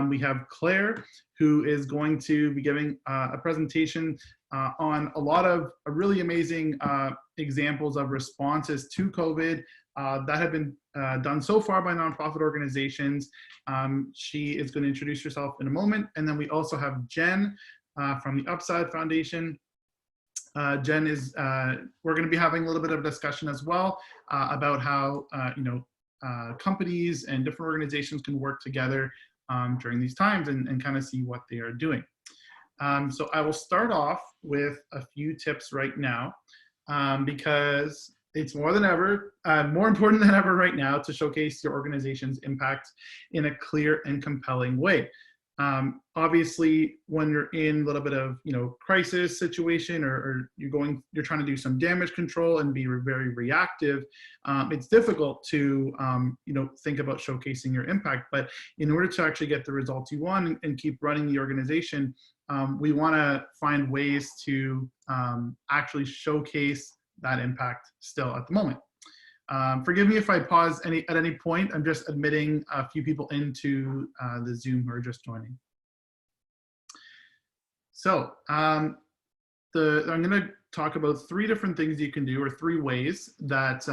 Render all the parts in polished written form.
We have Claire, who is going to be giving a presentation on a lot of really amazing examples of responses to COVID that have been done so far by nonprofit organizations. She is going to introduce herself in a moment. And then we also have Jen from the Upside Foundation. Jen is, we're going to be having a little bit of a discussion as well about how, companies and different organizations can work together during these times and kind of see what they are doing. So I will start off with a few tips right now because it's more than ever, more important than ever right now to showcase your organization's impact in a clear and compelling way. Obviously, when you're in a little bit of crisis situation or you're trying to do some damage control and be very reactive, it's difficult to think about showcasing your impact. But in order to actually get the results you want and keep running the organization, we want to find ways to actually showcase that impact still at the moment. Forgive me if I pause at any point. I'm just admitting a few people into the Zoom who are just joining. So I'm going to talk about 3 different things you can do, or 3 ways that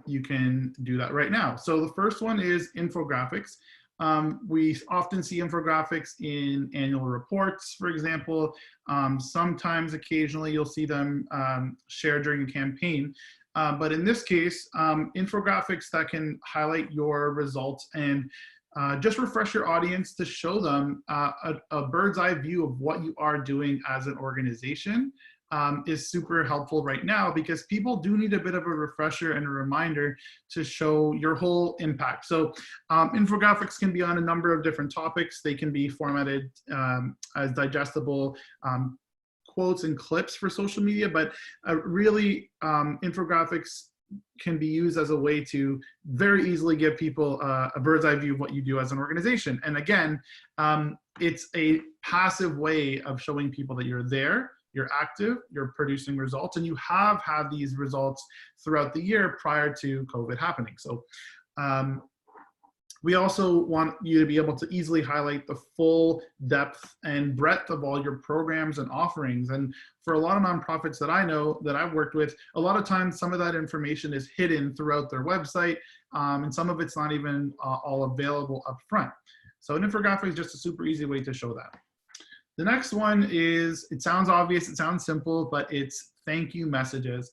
you can do that right now. So the first one is infographics. We often see infographics in annual reports, for example. Sometimes, occasionally, you'll see them shared during a campaign. But in this case, infographics that can highlight your results and just refresh your audience to show them a bird's eye view of what you are doing as an organization is super helpful right now, because people do need a bit of a refresher and a reminder to show your whole impact. So infographics can be on a number of different topics. They can be formatted as digestible quotes and clips for social media, but really infographics can be used as a way to very easily give people a bird's eye view of what you do as an organization. And again, it's a passive way of showing people that you're there, you're active, you're producing results, and you have had these results throughout the year prior to COVID happening. So we also want you to be able to easily highlight the full depth and breadth of all your programs and offerings. And for a lot of nonprofits that I know, that I've worked with, a lot of times some of that information is hidden throughout their website, and some of it's not even all available up front. So an infographic is just a super easy way to show that. The next one is, it sounds obvious, it sounds simple, but it's thank you messages.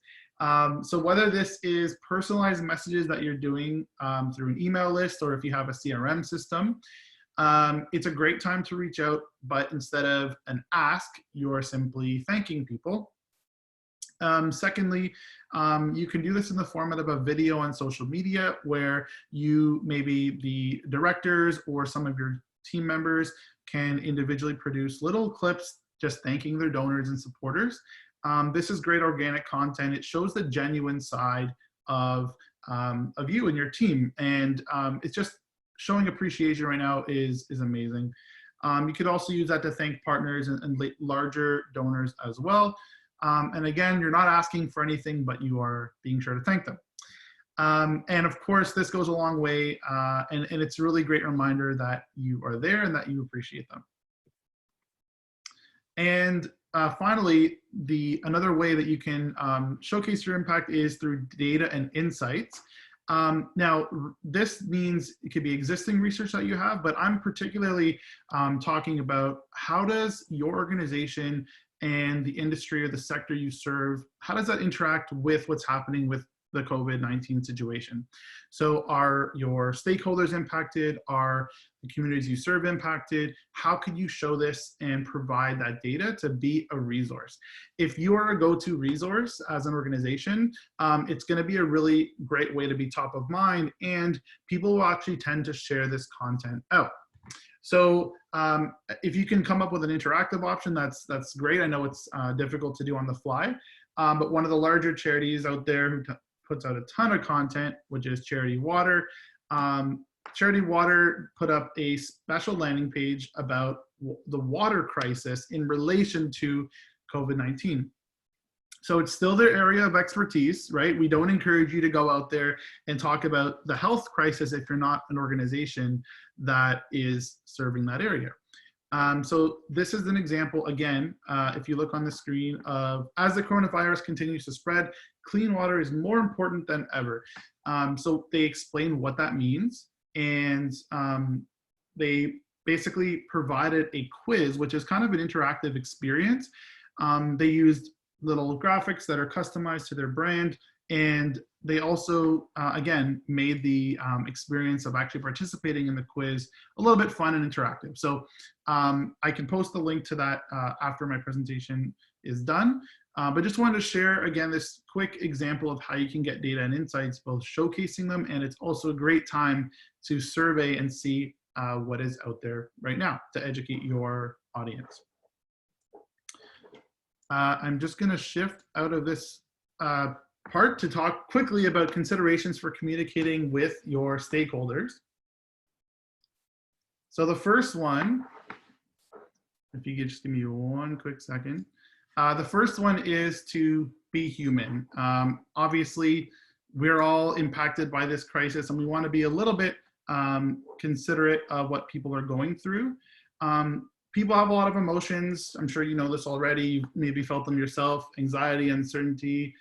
So whether this is personalized messages that you're doing through an email list, or if you have a CRM system, it's a great time to reach out, but instead of an ask, you're simply thanking people. Secondly, you can do this in the format of a video on social media, where you, maybe the directors or some of your team members, can individually produce little clips just thanking their donors and supporters. This is great organic content. It shows the genuine side of you and your team. And it's just showing appreciation right now is amazing. You could also use that to thank partners and larger donors as well. And again, you're not asking for anything, but you are being sure to thank them. And of course, this goes a long way, and it's a really great reminder that you are there and that you appreciate them. And finally, another way that you can showcase your impact is through data and insights. Now, this means it could be existing research that you have, but I'm particularly talking about how does your organization and the industry or the sector you serve, how does that interact with what's happening with the COVID-19 situation? So are your stakeholders impacted? Are the communities you serve impacted? How could you show this and provide that data to be a resource? If you are a go-to resource as an organization, it's going to be a really great way to be top of mind, and people will actually tend to share this content out. So if you can come up with an interactive option, that's great. I know it's difficult to do on the fly, but one of the larger charities out there who puts out a ton of content, which is Charity Water. Charity Water put up a special landing page about the water crisis in relation to COVID-19. So it's still their area of expertise, right? We don't encourage you to go out there and talk about the health crisis if you're not an organization that is serving that area. So this is an example, again, if you look on the screen of, as the coronavirus continues to spread, clean water is more important than ever. So they explain what that means, and they basically provided a quiz, which is kind of an interactive experience. They used little graphics that are customized to their brand, and they also, again, made the experience of actually participating in the quiz a little bit fun and interactive. So I can post the link to that after my presentation is done. But just wanted to share, again, this quick example of how you can get data and insights, both showcasing them, and it's also a great time to survey and see what is out there right now to educate your audience. I'm just going to shift out of this part to talk quickly about considerations for communicating with your stakeholders. So the first one, if you could just give me one quick second. The first one is to be human. Obviously, we're all impacted by this crisis, and we want to be a little bit considerate of what people are going through. People have a lot of emotions. I'm sure you know this already. You've maybe felt them yourself: anxiety, uncertainty,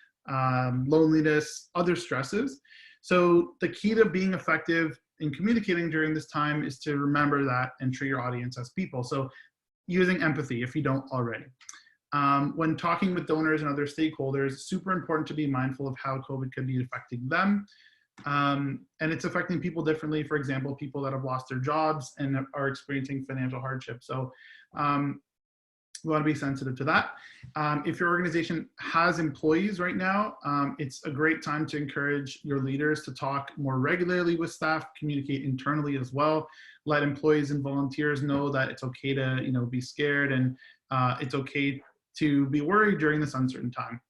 loneliness, other stresses. So the key to being effective in communicating during this time is to remember that and treat your audience as people. So using empathy, if you don't already. When talking with donors and other stakeholders, it's super important to be mindful of how COVID could be affecting them. And it's affecting people differently. For example, people that have lost their jobs and are experiencing financial hardship. So we want to be sensitive to that. If your organization has employees right now, it's a great time to encourage your leaders to talk more regularly with staff, communicate internally as well. Let employees and volunteers know that it's okay to, be scared, and it's okay to be worried during this uncertain time.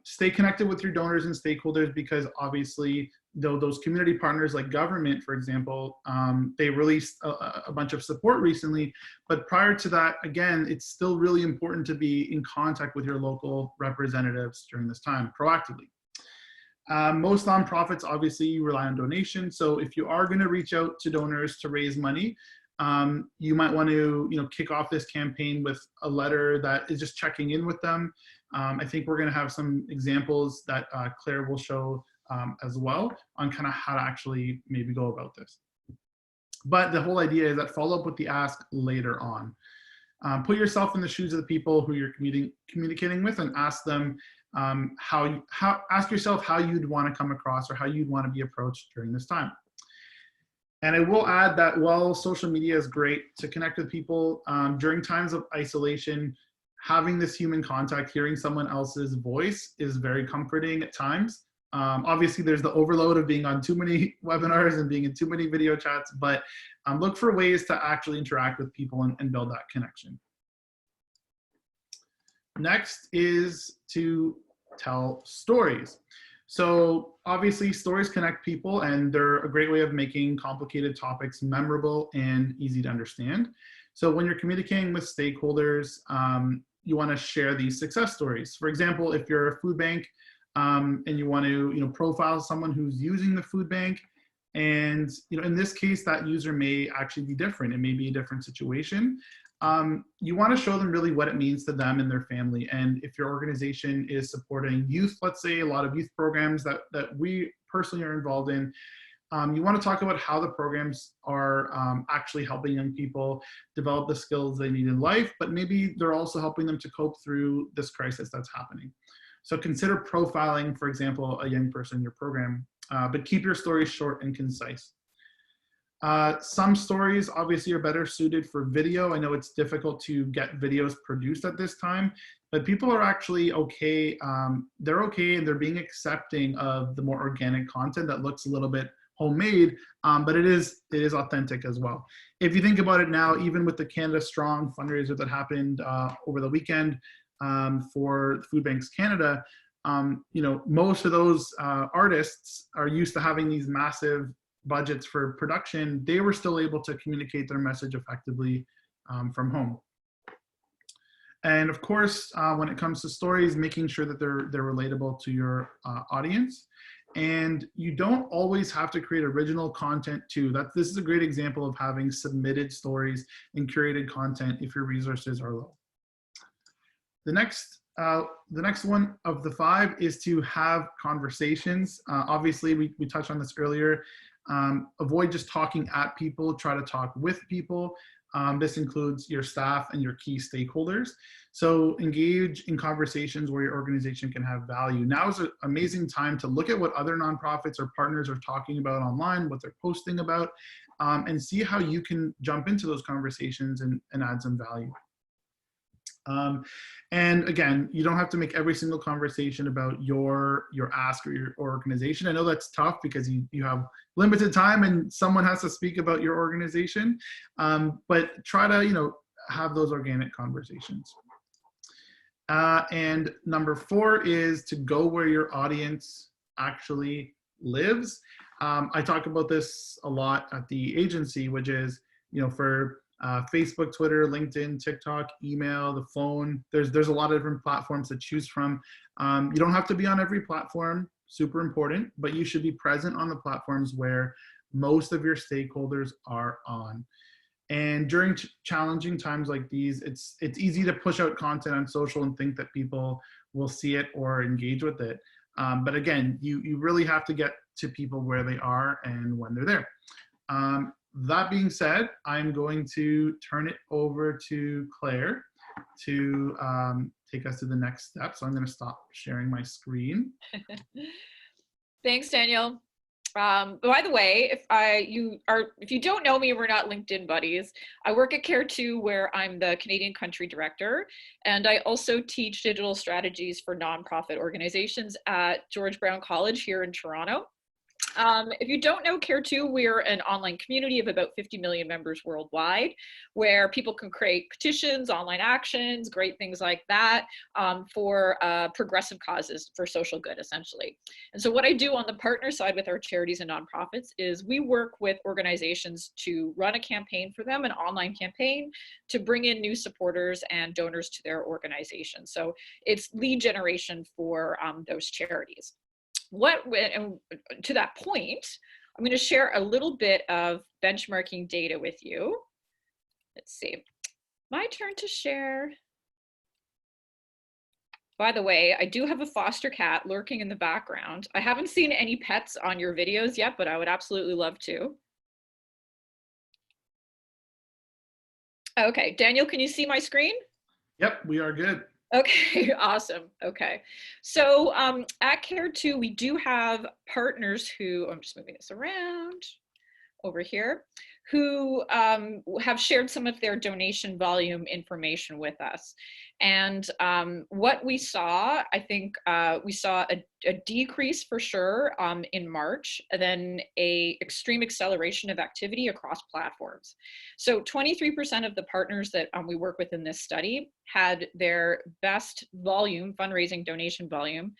Stay connected with your donors and stakeholders, because obviously those community partners like government, for example, they released a bunch of support recently, but prior to that, again, it's still really important to be in contact with your local representatives during this time proactively. Most nonprofits obviously rely on donations, so if you are going to reach out to donors to raise money, you might want to kick off this campaign with a letter that is just checking in with them. I think we're going to have some examples that Claire will show as well on kind of how to actually maybe go about this. But the whole idea is that follow up with the ask later on. Put yourself in the shoes of the people who you're communicating with, and ask them ask yourself how you'd want to come across, or how you'd want to be approached during this time. And I will add that while social media is great to connect with people, during times of isolation, having this human contact, hearing someone else's voice is very comforting at times. Obviously, there's the overload of being on too many webinars and being in too many video chats, but look for ways to actually interact with people and build that connection. Next is to tell stories. So obviously, stories connect people, and they're a great way of making complicated topics memorable and easy to understand. So when you're communicating with stakeholders, you want to share these success stories. For example, if you're a food bank and you want to profile someone who's using the food bank, and in this case, that user may actually be different. It may be a different situation. You want to show them really what it means to them and their family. And if your organization is supporting youth, let's say a lot of youth programs that we personally are involved in, you want to talk about how the programs are actually helping young people develop the skills they need in life, but maybe they're also helping them to cope through this crisis that's happening. So consider profiling, for example, a young person in your program, but keep your stories short and concise. Some stories obviously are better suited for video. I know it's difficult to get videos produced at this time, but people are actually okay. They're okay, and they're being accepting of the more organic content that looks a little bit homemade, but it is authentic as well. If you think about it now, even with the Canada Strong fundraiser that happened over the weekend for Food Banks Canada, most of those artists are used to having these massive budgets for production. They were still able to communicate their message effectively from home. And of course, when it comes to stories, making sure that they're relatable to your audience. And you don't always have to create original content too. This is a great example of having submitted stories and curated content if your resources are low. The next one of the 5 is to have conversations. Obviously, we touched on this earlier. Avoid just talking at people, try to talk with people. This includes your staff and your key stakeholders. So engage in conversations where your organization can have value. Now is an amazing time to look at what other nonprofits or partners are talking about online, what they're posting about, and see how you can jump into those conversations and add some value. And again, you don't have to make every single conversation about your ask or your organization. I know that's tough because you have limited time and someone has to speak about your organization, but try to have those organic conversations. And number 4 is to go where your audience actually lives. I talk about this a lot at the agency, which is for Facebook, Twitter, LinkedIn, TikTok, email, the phone. There's a lot of different platforms to choose from. You don't have to be on every platform, super important, but you should be present on the platforms where most of your stakeholders are on. And during challenging times like these, it's easy to push out content on social and think that people will see it or engage with it. But again, you really have to get to people where they are and when they're there. That being said, I'm going to turn it over to Claire to take us to the next step. So I'm going to stop sharing my screen. Thanks, Daniel. By the way, if you don't know me, we're not LinkedIn buddies. I work at Care2, where I'm the Canadian country director, and I also teach digital strategies for nonprofit organizations at George Brown College here in Toronto. If you don't know Care2, we're an online community of about 50 million members worldwide, where people can create petitions, online actions, great things like that for progressive causes for social good, essentially. And so what I do on the partner side with our charities and nonprofits is we work with organizations to run a campaign for them, an online campaign, to bring in new supporters and donors to their organization. So it's lead generation for those charities. To that point, I'm going to share a little bit of benchmarking data with you. Let's see. My turn to share. By the way, I do have a foster cat lurking in the background. I haven't seen any pets on your videos yet, but I would absolutely love to. Okay, Daniel, can you see my screen? Yep, we are good. Okay, awesome. Okay, so at Care2, we do have partners who, I'm just moving this around over here, who have shared some of their donation volume information with us. And what we saw, I think we saw a decrease for sure in March, and then an extreme acceleration of activity across platforms. So 23% of the partners that we work with in this study had their best volume, fundraising donation volume,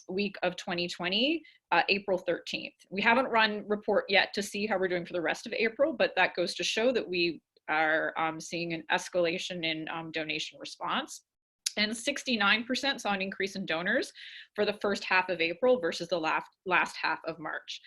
week of 2020, April 13th. We haven't run report yet to see how we're doing for the rest of April, but that goes to show that we are seeing an escalation in donation response. And 69% saw an increase in donors for the first half of April versus the last half of March.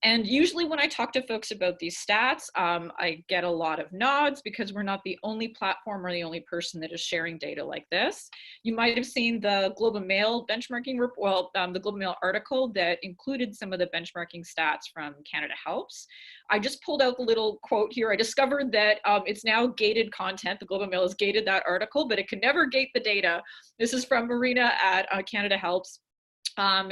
And usually when I talk to folks about these stats, I get a lot of nods because we're not the only platform or the only person that is sharing data like this. You might have seen the Globe and Mail benchmarking, the Globe and Mail article that included some of the benchmarking stats from Canada Helps. I just pulled out the little quote here. I discovered that it's now gated content. The Globe and Mail has gated that article, but it can never gate the data. This is from Marina at Canada Helps.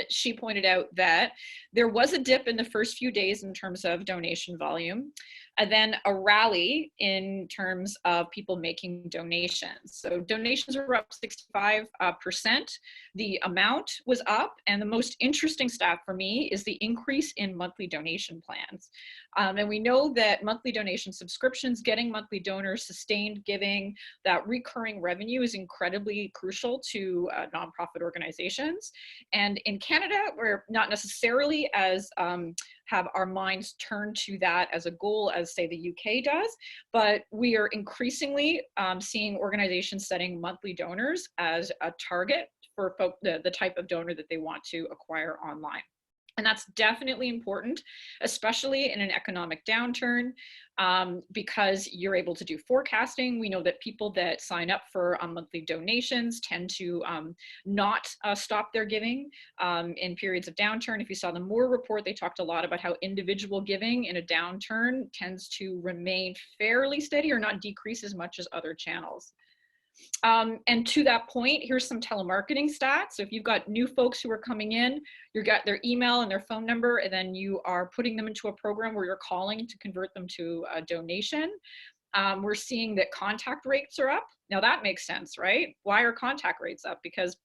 She pointed out that there was a dip in the first few days in terms of donation volume, and then a rally in terms of people making donations. So donations were up 65%. The amount was up, and the most interesting stat for me is the increase in monthly donation plans. And we know that monthly donation subscriptions, getting monthly donors, sustained giving, that recurring revenue is incredibly crucial to nonprofit organizations. And in Canada, we're not necessarily as have our minds turned to that as a goal, as say the UK does, but we are increasingly seeing organizations setting monthly donors as a target for the type of donor that they want to acquire online. And that's definitely important, especially in an economic downturn, because you're able to do forecasting. We know that people that sign up for monthly donations tend to not stop their giving in periods of downturn. If you saw the Moore report, they talked a lot about how individual giving in a downturn tends to remain fairly steady or not decrease as much as other channels. And to that point, here's some telemarketing stats. So if you've got new folks who are coming in, you've got their email and their phone number, and then you are putting them into a program where you're calling to convert them to a donation. We're seeing that contact rates are up. Now that makes sense, right? Why are contact rates up? Because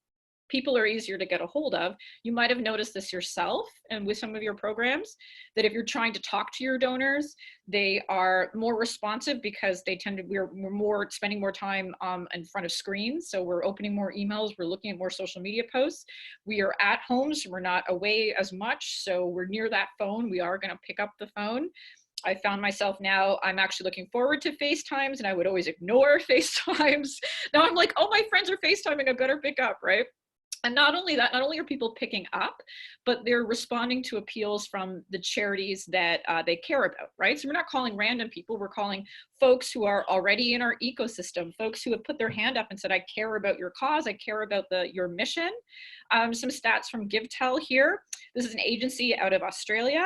people are easier to get a hold of. You might have noticed this yourself and with some of your programs, that if you're trying to talk to your donors, they are more responsive because they tend to, we're more spending more time in front of screens. So we're opening more emails, we're looking at more social media posts. We are at home, so we're not away as much. So we're near that phone. We are gonna pick up the phone. I found myself now, I'm actually looking forward to FaceTimes, and I would always ignore FaceTimes. Now I'm like, oh, my friends are FaceTiming, I better pick up, right? And not only that, not only are people picking up, but they're responding to appeals from the charities that they care about, right? So we're not calling random people, we're calling folks who are already in our ecosystem, folks who have put their hand up and said, I care about your cause, I care about your mission. Some stats from GiveTel here. This is an agency out of Australia.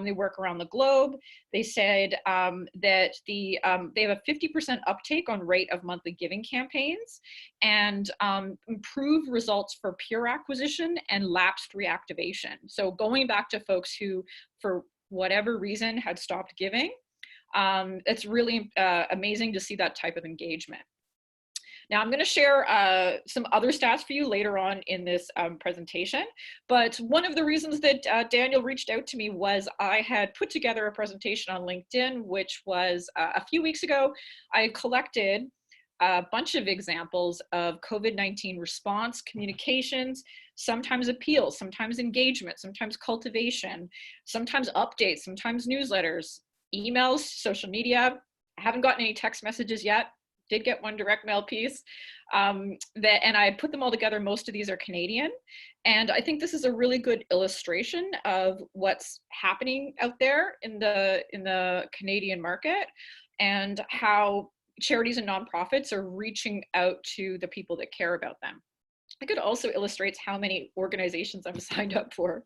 They work around the globe. They said that they have a 50% uptake on rate of monthly giving campaigns, and improved results for peer acquisition and lapsed reactivation. So going back to folks who, for whatever reason, had stopped giving, it's really amazing to see that type of engagement. Now I'm going to share some other stats for you later on in this presentation, but one of the reasons that Daniel reached out to me was I had put together a presentation on LinkedIn, which was a few weeks ago. I had collected a bunch of examples of COVID-19 response, communications, sometimes appeals, sometimes engagement, sometimes cultivation, sometimes updates, sometimes newsletters, emails, social media. I haven't gotten any text messages yet. Did get one direct mail piece, and I put them all together. Most of these are Canadian, and I think this is a really good illustration of what's happening out there in the Canadian market, and how charities and nonprofits are reaching out to the people that care about them. I think it also illustrates how many organizations I'm signed up for.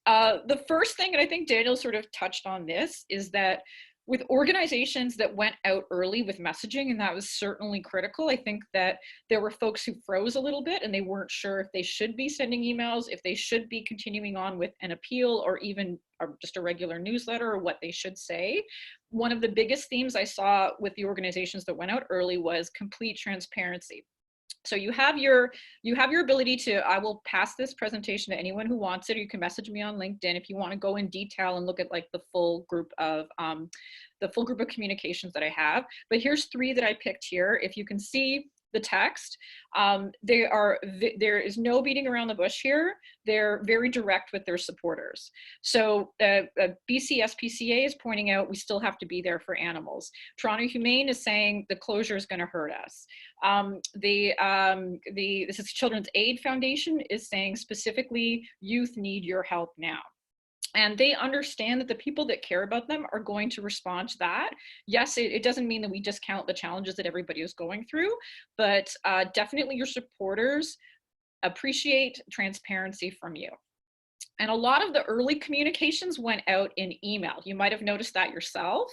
The first thing, and I think Daniel sort of touched on this, is that with organizations that went out early with messaging, and that was certainly critical, I think that there were folks who froze a little bit and they weren't sure if they should be sending emails, if they should be continuing on with an appeal or even just a regular newsletter, or what they should say. One of the biggest themes I saw with the organizations that went out early was complete transparency. So you have your ability to, I will pass this presentation to anyone who wants it, or you can message me on LinkedIn if you want to go in detail and look at like the full group of communications that I have. But here's 3 that I picked here. If you can see the text, there is no beating around the bush here. They're very direct with their supporters. So BC SPCA is pointing out we still have to be there for animals. Toronto Humane is saying the closure is going to hurt us. This is Children's Aid Foundation is saying specifically youth need your help now. And they understand that the people that care about them are going to respond to that. Yes, it doesn't mean that we discount the challenges that everybody is going through, but definitely your supporters appreciate transparency from you. And a lot of the early communications went out in email. You might have noticed that yourself.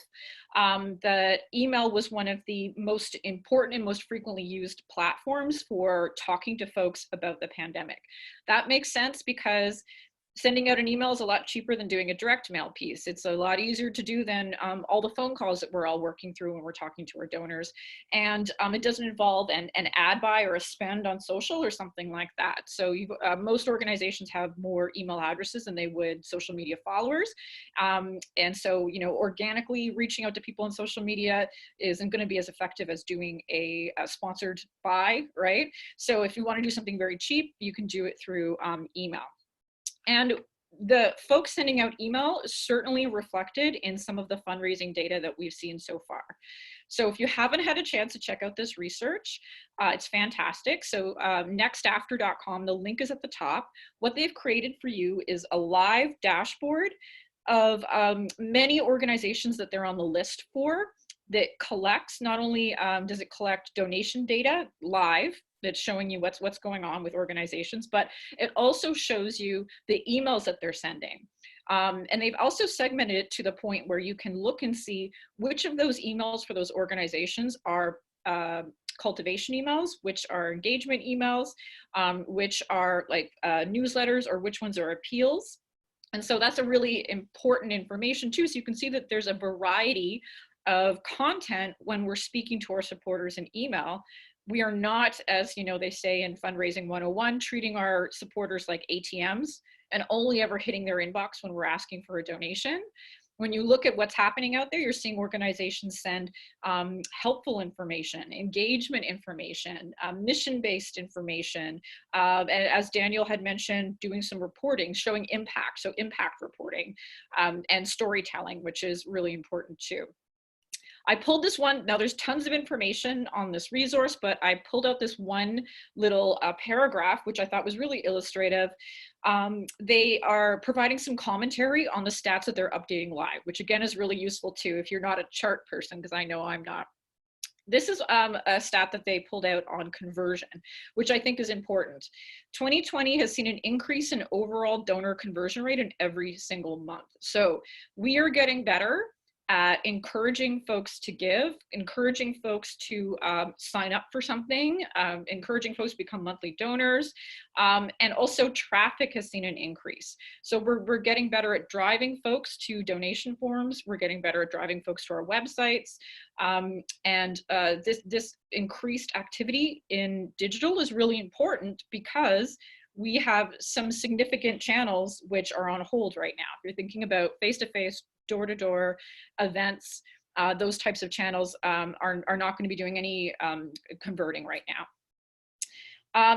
The email was one of the most important and most frequently used platforms for talking to folks about the pandemic. That makes sense because sending out an email is a lot cheaper than doing a direct mail piece. It's a lot easier to do than all the phone calls that we're all working through when we're talking to our donors. And it doesn't involve an ad buy or a spend on social or something like that. So most organizations have more email addresses than they would social media followers. And so, organically reaching out to people on social media isn't going to be as effective as doing a sponsored buy, right? So if you want to do something very cheap, you can do it through email. And the folks sending out email is certainly reflected in some of the fundraising data that we've seen so far. So if you haven't had a chance to check out this research, it's fantastic. So nextafter.com, the link is at the top. What they've created for you is a live dashboard of many organizations that they're on the list for, that collects, not only does it collect donation data live, that's showing you what's going on with organizations, but it also shows you the emails that they're sending. And they've also segmented it to the point where you can look and see which of those emails for those organizations are cultivation emails, which are engagement emails, which are like newsletters, or which ones are appeals. And so that's a really important information too. So you can see that there's a variety of content when we're speaking to our supporters in email. We are not, as you know, they say in Fundraising 101, treating our supporters like ATMs and only ever hitting their inbox when we're asking for a donation. When you look at what's happening out there, you're seeing organizations send helpful information, engagement information, mission-based information, and as Daniel had mentioned, doing some reporting, showing impact, so impact reporting, and storytelling, which is really important too. I pulled this one, now there's tons of information on this resource, but I pulled out this one little paragraph, which I thought was really illustrative. They are providing some commentary on the stats that they're updating live, which again is really useful too if you're not a chart person, because I know I'm not. This is a stat that they pulled out on conversion, which I think is important. 2020 has seen an increase in overall donor conversion rate in every single month. So we are getting better at encouraging folks to give, encouraging folks to sign up for something, encouraging folks to become monthly donors, and also traffic has seen an increase. So we're getting better at driving folks to donation forms, we're getting better at driving folks to our websites, and this increased activity in digital is really important because we have some significant channels which are on hold right now. If you're thinking about face-to-face, door-to-door events, those types of channels are not going to be doing any converting right now.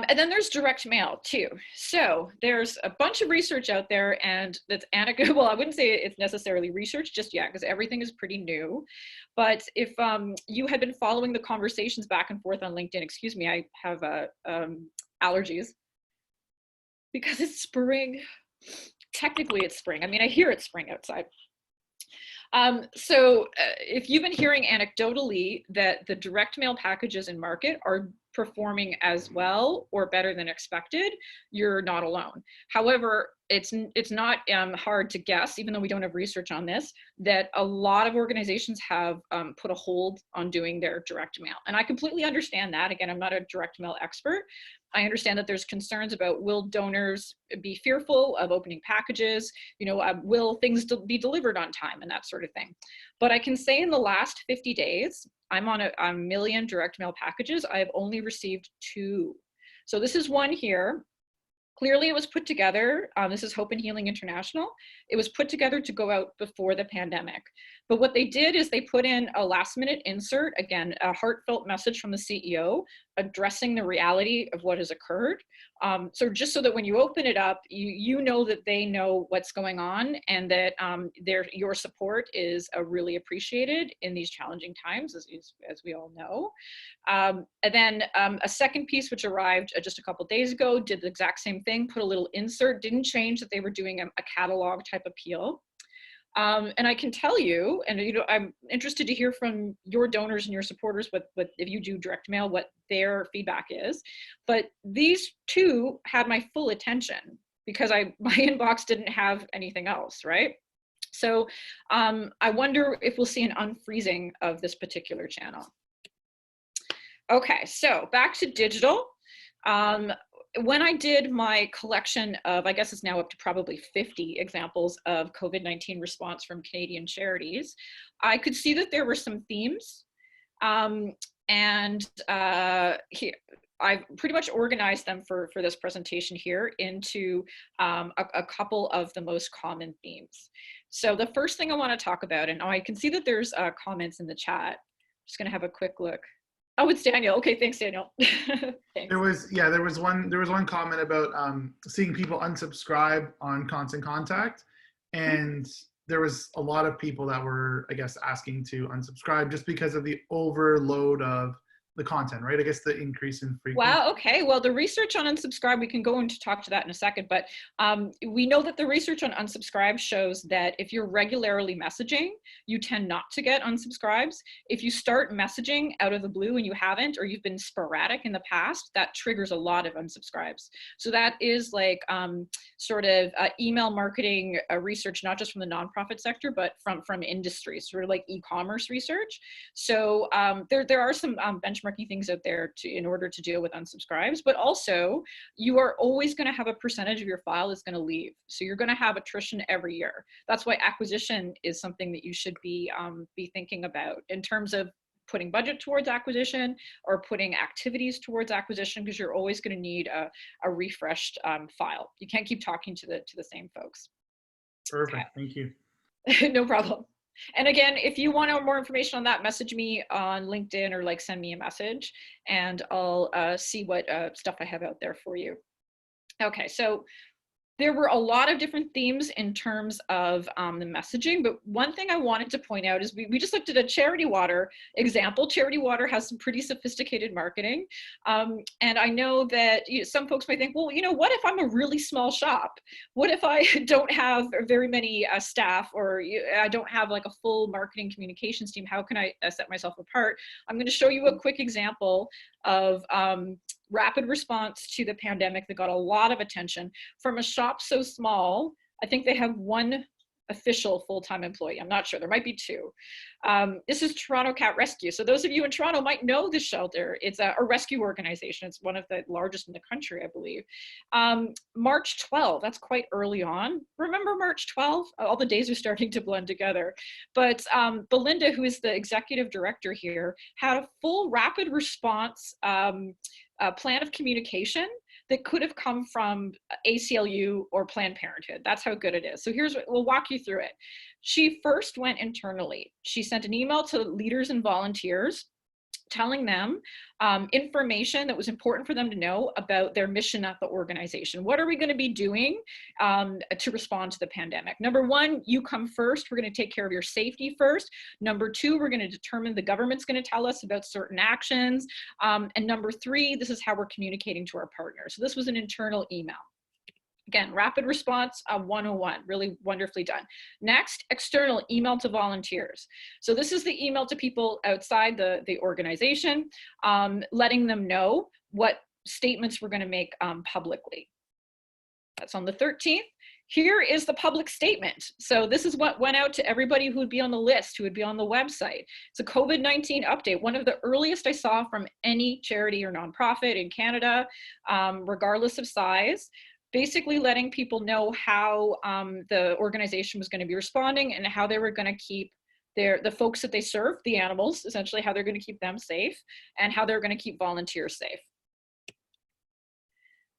And then there's direct mail too. So there's a bunch of research out there, and that's anecdotal. Well, I wouldn't say it's necessarily research just yet because everything is pretty new. But if you had been following the conversations back and forth on LinkedIn, excuse me, I have allergies because it's spring. Technically it's spring. I mean, I hear it's spring outside. If you've been hearing anecdotally that the direct mail packages in market are performing as well or better than expected, you're not alone. However, it's not hard to guess, even though we don't have research on this, that a lot of organizations have put a hold on doing their direct mail. And I completely understand that. Again, I'm not a direct mail expert. I understand that there's concerns about, will donors be fearful of opening packages? You know, will things be delivered on time and that sort of thing. But I can say in the last 50 days, I'm on a million direct mail packages. I have only received 2. So this is one here. Clearly it was put together, this is Hope and Healing International. It was put together to go out before the pandemic. But what they did is they put in a last minute insert, again, a heartfelt message from the CEO addressing the reality of what has occurred. So just so that when you open it up, you know that they know what's going on and that your support is really appreciated in these challenging times, as we all know. And then a second piece, which arrived just a couple days ago, did the exact same thing, put a little insert, didn't change that they were doing a catalog type appeal. And I can tell you, and you know, I'm interested to hear from your donors and your supporters, what if you do direct mail, what their feedback is. But these 2 had my full attention because my inbox didn't have anything else, right? So I wonder if we'll see an unfreezing of this particular channel. Okay, so back to digital. When I did my collection of, I guess it's now up to probably 50 examples of COVID-19 response from Canadian charities, I could see that there were some themes. Here, I've pretty much organized them for this presentation here into a couple of the most common themes. So the first thing I want to talk about, and I can see that there's comments in the chat. Just going to have a quick look. Oh, it's Daniel. Okay, thanks, Daniel. There Thanks. was, yeah, there was one comment about seeing people unsubscribe on Constant Contact, and there was a lot of people that were, I guess, asking to unsubscribe just because of the overload of the content, right? I guess the increase in frequency. Wow, okay. Well, the research on unsubscribe, we can go into talk to that in a second, but we know that the research on unsubscribe shows that if you're regularly messaging, you tend not to get unsubscribes. If you start messaging out of the blue and you haven't, or you've been sporadic in the past, that triggers a lot of unsubscribes. So that is like sort of email marketing research, not just from the nonprofit sector, but from industry, sort of like e-commerce research. So there are some benchmarking things out there in order to deal with unsubscribes, but also you are always going to have a percentage of your file that's going to leave. So you're going to have attrition every year. That's why acquisition is something that you should be thinking about in terms of putting budget towards acquisition or putting activities towards acquisition, because you're always going to need a refreshed file. You can't keep talking to the same folks. Perfect. Thank you. Okay. No problem. And again, if you want more information on that, message me on LinkedIn or like send me a message and I'll see what stuff I have out there for you. Okay, so there were a lot of different themes in terms of the messaging, but one thing I wanted to point out is we just looked at a Charity Water example. Charity Water has some pretty sophisticated marketing. And I know that some folks might think, well, what if I'm a really small shop? What if I don't have very many staff, or I don't have like a full marketing communications team? How can I set myself apart? I'm going to show you a quick example of rapid response to the pandemic that got a lot of attention from a shop so small. I think they have one official full-time employee. I'm not sure, there might be two. This is Toronto Cat Rescue. So those of you in Toronto might know this shelter. It's a rescue organization. It's one of the largest in the country, I believe. March 12, that's quite early on. Remember March 12? All the days are starting to blend together. But Belinda, who is the executive director here, had a full rapid response plan of communication that could have come from ACLU or Planned Parenthood. That's how good it is. So we'll walk you through it. She first went internally. She sent an email to leaders and volunteers telling them information that was important for them to know about their mission at the organization. What are we going to be doing to respond to the pandemic? Number one, you come first. We're going to take care of your safety first. Number two, we're going to determine the government's going to tell us about certain actions. And number three, this is how we're communicating to our partners. So this was an internal email. Again, rapid response 101, really wonderfully done. Next, external email to volunteers. So this is the email to people outside the organization, letting them know what statements we're going to make publicly. That's on the 13th. Here is the public statement. So this is what went out to everybody who would be on the list, who would be on the website. It's a COVID-19 update, one of the earliest I saw from any charity or nonprofit in Canada, regardless of size. Basically letting people know how the organization was going to be responding and how they were going to keep the folks that they serve, the animals, essentially how they're going to keep them safe and how they're going to keep volunteers safe.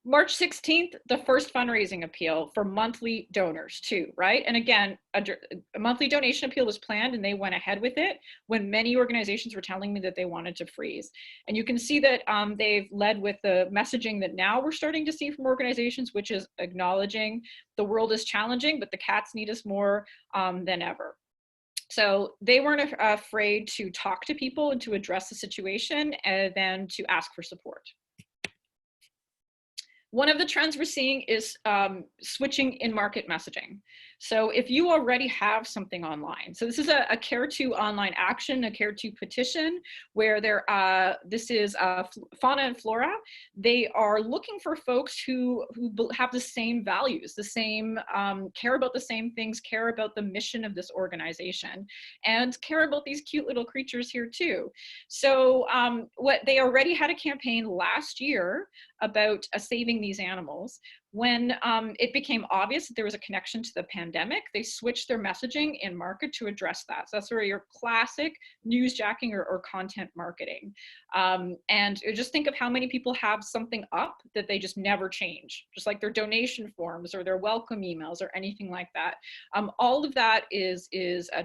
March 16th, the first fundraising appeal for monthly donors too, right? And again, a monthly donation appeal was planned and they went ahead with it when many organizations were telling me that they wanted to freeze. And you can see that they've led with the messaging that now we're starting to see from organizations, which is acknowledging the world is challenging, but the cats need us more than ever. So they weren't afraid to talk to people and to address the situation and then to ask for support. One of the trends we're seeing is switching in-market messaging. So if you already have something online, so this is a Care2 online action, a Care2 petition, where this is Fauna and Flora. They are looking for folks who have the same values, the same, care about the same things, care about the mission of this organization, and care about these cute little creatures here too. So what they already had a campaign last year about saving these animals. When it became obvious that there was a connection to the pandemic, they switched their messaging in market to address that. So that's where your classic newsjacking or content marketing. And just think of how many people have something up that they just never change, just like their donation forms or their welcome emails or anything like that. All of that is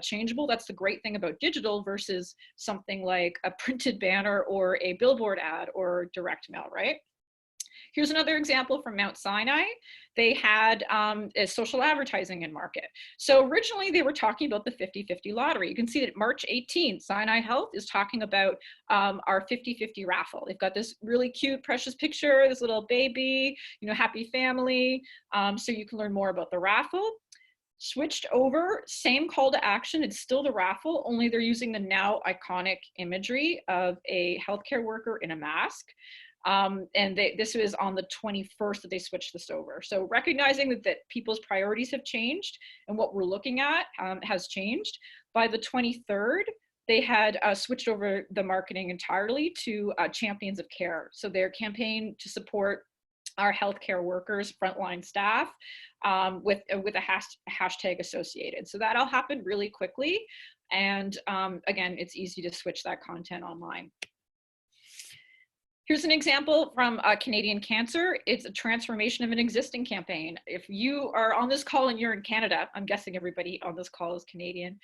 changeable. That's the great thing about digital versus something like a printed banner or a billboard ad or direct mail, right? Here's another example from Mount Sinai. They had a social advertising in market. So originally they were talking about the 50-50 lottery. You can see that March 18th, Sinai Health is talking about our 50-50 raffle. They've got this really cute, precious picture, this little baby, happy family. So you can learn more about the raffle. Switched over, same call to action, it's still the raffle, only they're using the now iconic imagery of a healthcare worker in a mask. And this was on the 21st that they switched this over. So recognizing that people's priorities have changed and what we're looking at has changed. By the 23rd, they had switched over the marketing entirely to Champions of Care. So their campaign to support our healthcare workers, frontline staff, with a hashtag associated. So that all happened really quickly. And again, it's easy to switch that content online. Here's an example from Canadian Cancer. It's a transformation of an existing campaign. If you are on this call and you're in Canada, I'm guessing everybody on this call is Canadian,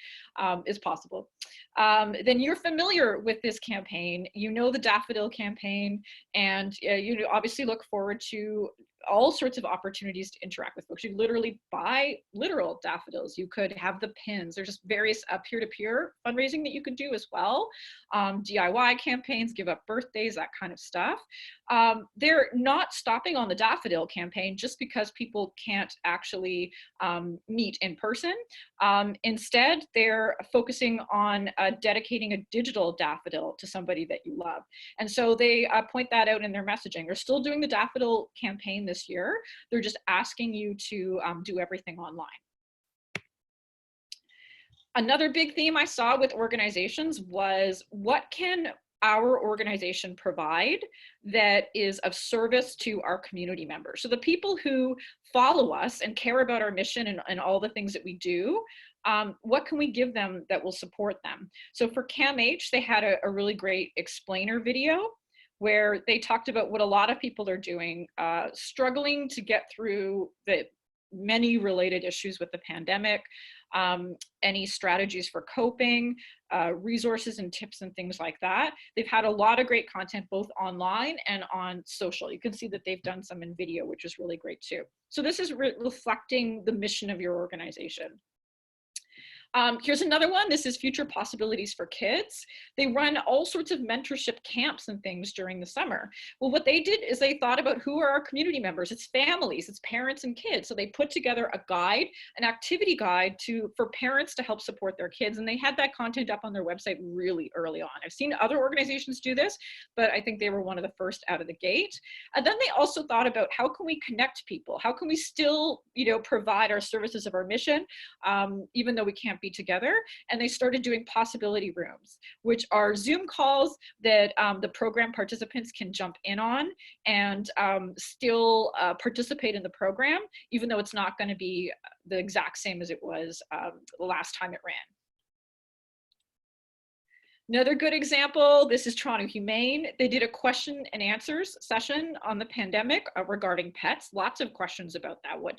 is possible, then you're familiar with this campaign. You know the Daffodil campaign, and you obviously look forward to all sorts of opportunities to interact with folks. You literally buy literal daffodils. You could have the pins. There's just various peer-to-peer fundraising that you could do as well. DIY campaigns, give up birthdays, that kind of stuff. They're not stopping on the daffodil campaign just because people can't actually meet in person. Instead, they're focusing on dedicating a digital daffodil to somebody that you love. And so they point that out in their messaging. They're still doing the daffodil campaign this year. They're just asking you to do everything online. Another big theme I saw with organizations was, what can our organization provide that is of service to our community members? So the people who follow us and care about our mission and all the things that we do, what can we give them that will support them? So for CAMH, they had a really great explainer video where they talked about what a lot of people are doing, struggling to get through the many related issues with the pandemic, any strategies for coping, resources and tips and things like that. They've had a lot of great content both online and on social. You can see that they've done some in video, which is really great too. So this is reflecting the mission of your organization. Here's another one. This is Future Possibilities for Kids. They run all sorts of mentorship camps and things during the summer. Well, what they did is they thought about who are our community members. It's families, it's parents and kids. So they put together a guide, an activity guide for parents to help support their kids. And they had that content up on their website really early on. I've seen other organizations do this, but I think they were one of the first out of the gate. And then they also thought about, how can we connect people? How can we still, provide our services of our mission, even though we can't be together? And they started doing possibility rooms, which are Zoom calls that the program participants can jump in on and still participate in the program, even though it's not going to be the exact same as it was the last time it ran. Another good example, this is Toronto Humane. They did a question and answers session on the pandemic regarding pets. Lots of questions about that. What,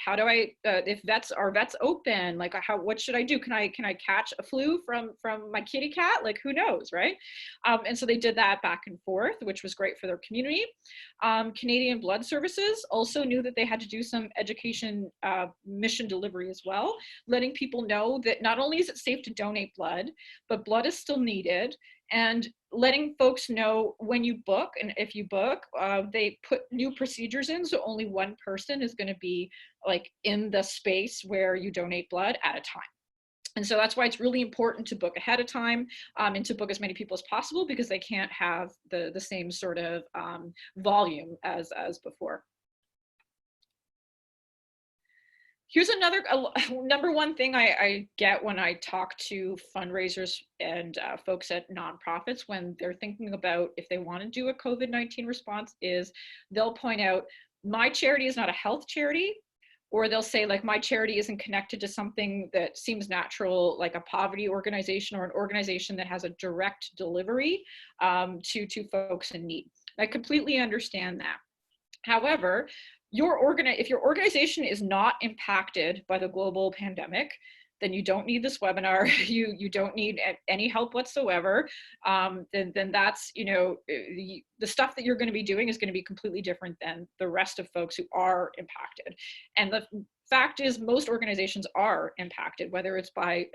how do I, if are vets open? Like, what should I do? Can I catch a flu from my kitty cat? Like, who knows, right? And so they did that back and forth, which was great for their community. Canadian Blood Services also knew that they had to do some education mission delivery as well, letting people know that not only is it safe to donate blood, but blood is still needed, and letting folks know when you book, and if you book, they put new procedures in, so only one person is going to be like in the space where you donate blood at a time. And so that's why it's really important to book ahead of time and to book as many people as possible, because they can't have the same sort of volume as before. Here's another number one thing I get when I talk to fundraisers and folks at nonprofits when they're thinking about if they want to do a COVID-19 response is they'll point out, my charity is not a health charity, or they'll say like my charity isn't connected to something that seems natural, like a poverty organization or an organization that has a direct delivery to folks in need. I completely understand that. However, if your organization is not impacted by the global pandemic, then you don't need this webinar. You don't need any help whatsoever. Then that's, you know, the stuff that you're going to be doing is going to be completely different than the rest of folks who are impacted. And the fact is, most organizations are impacted, whether it's by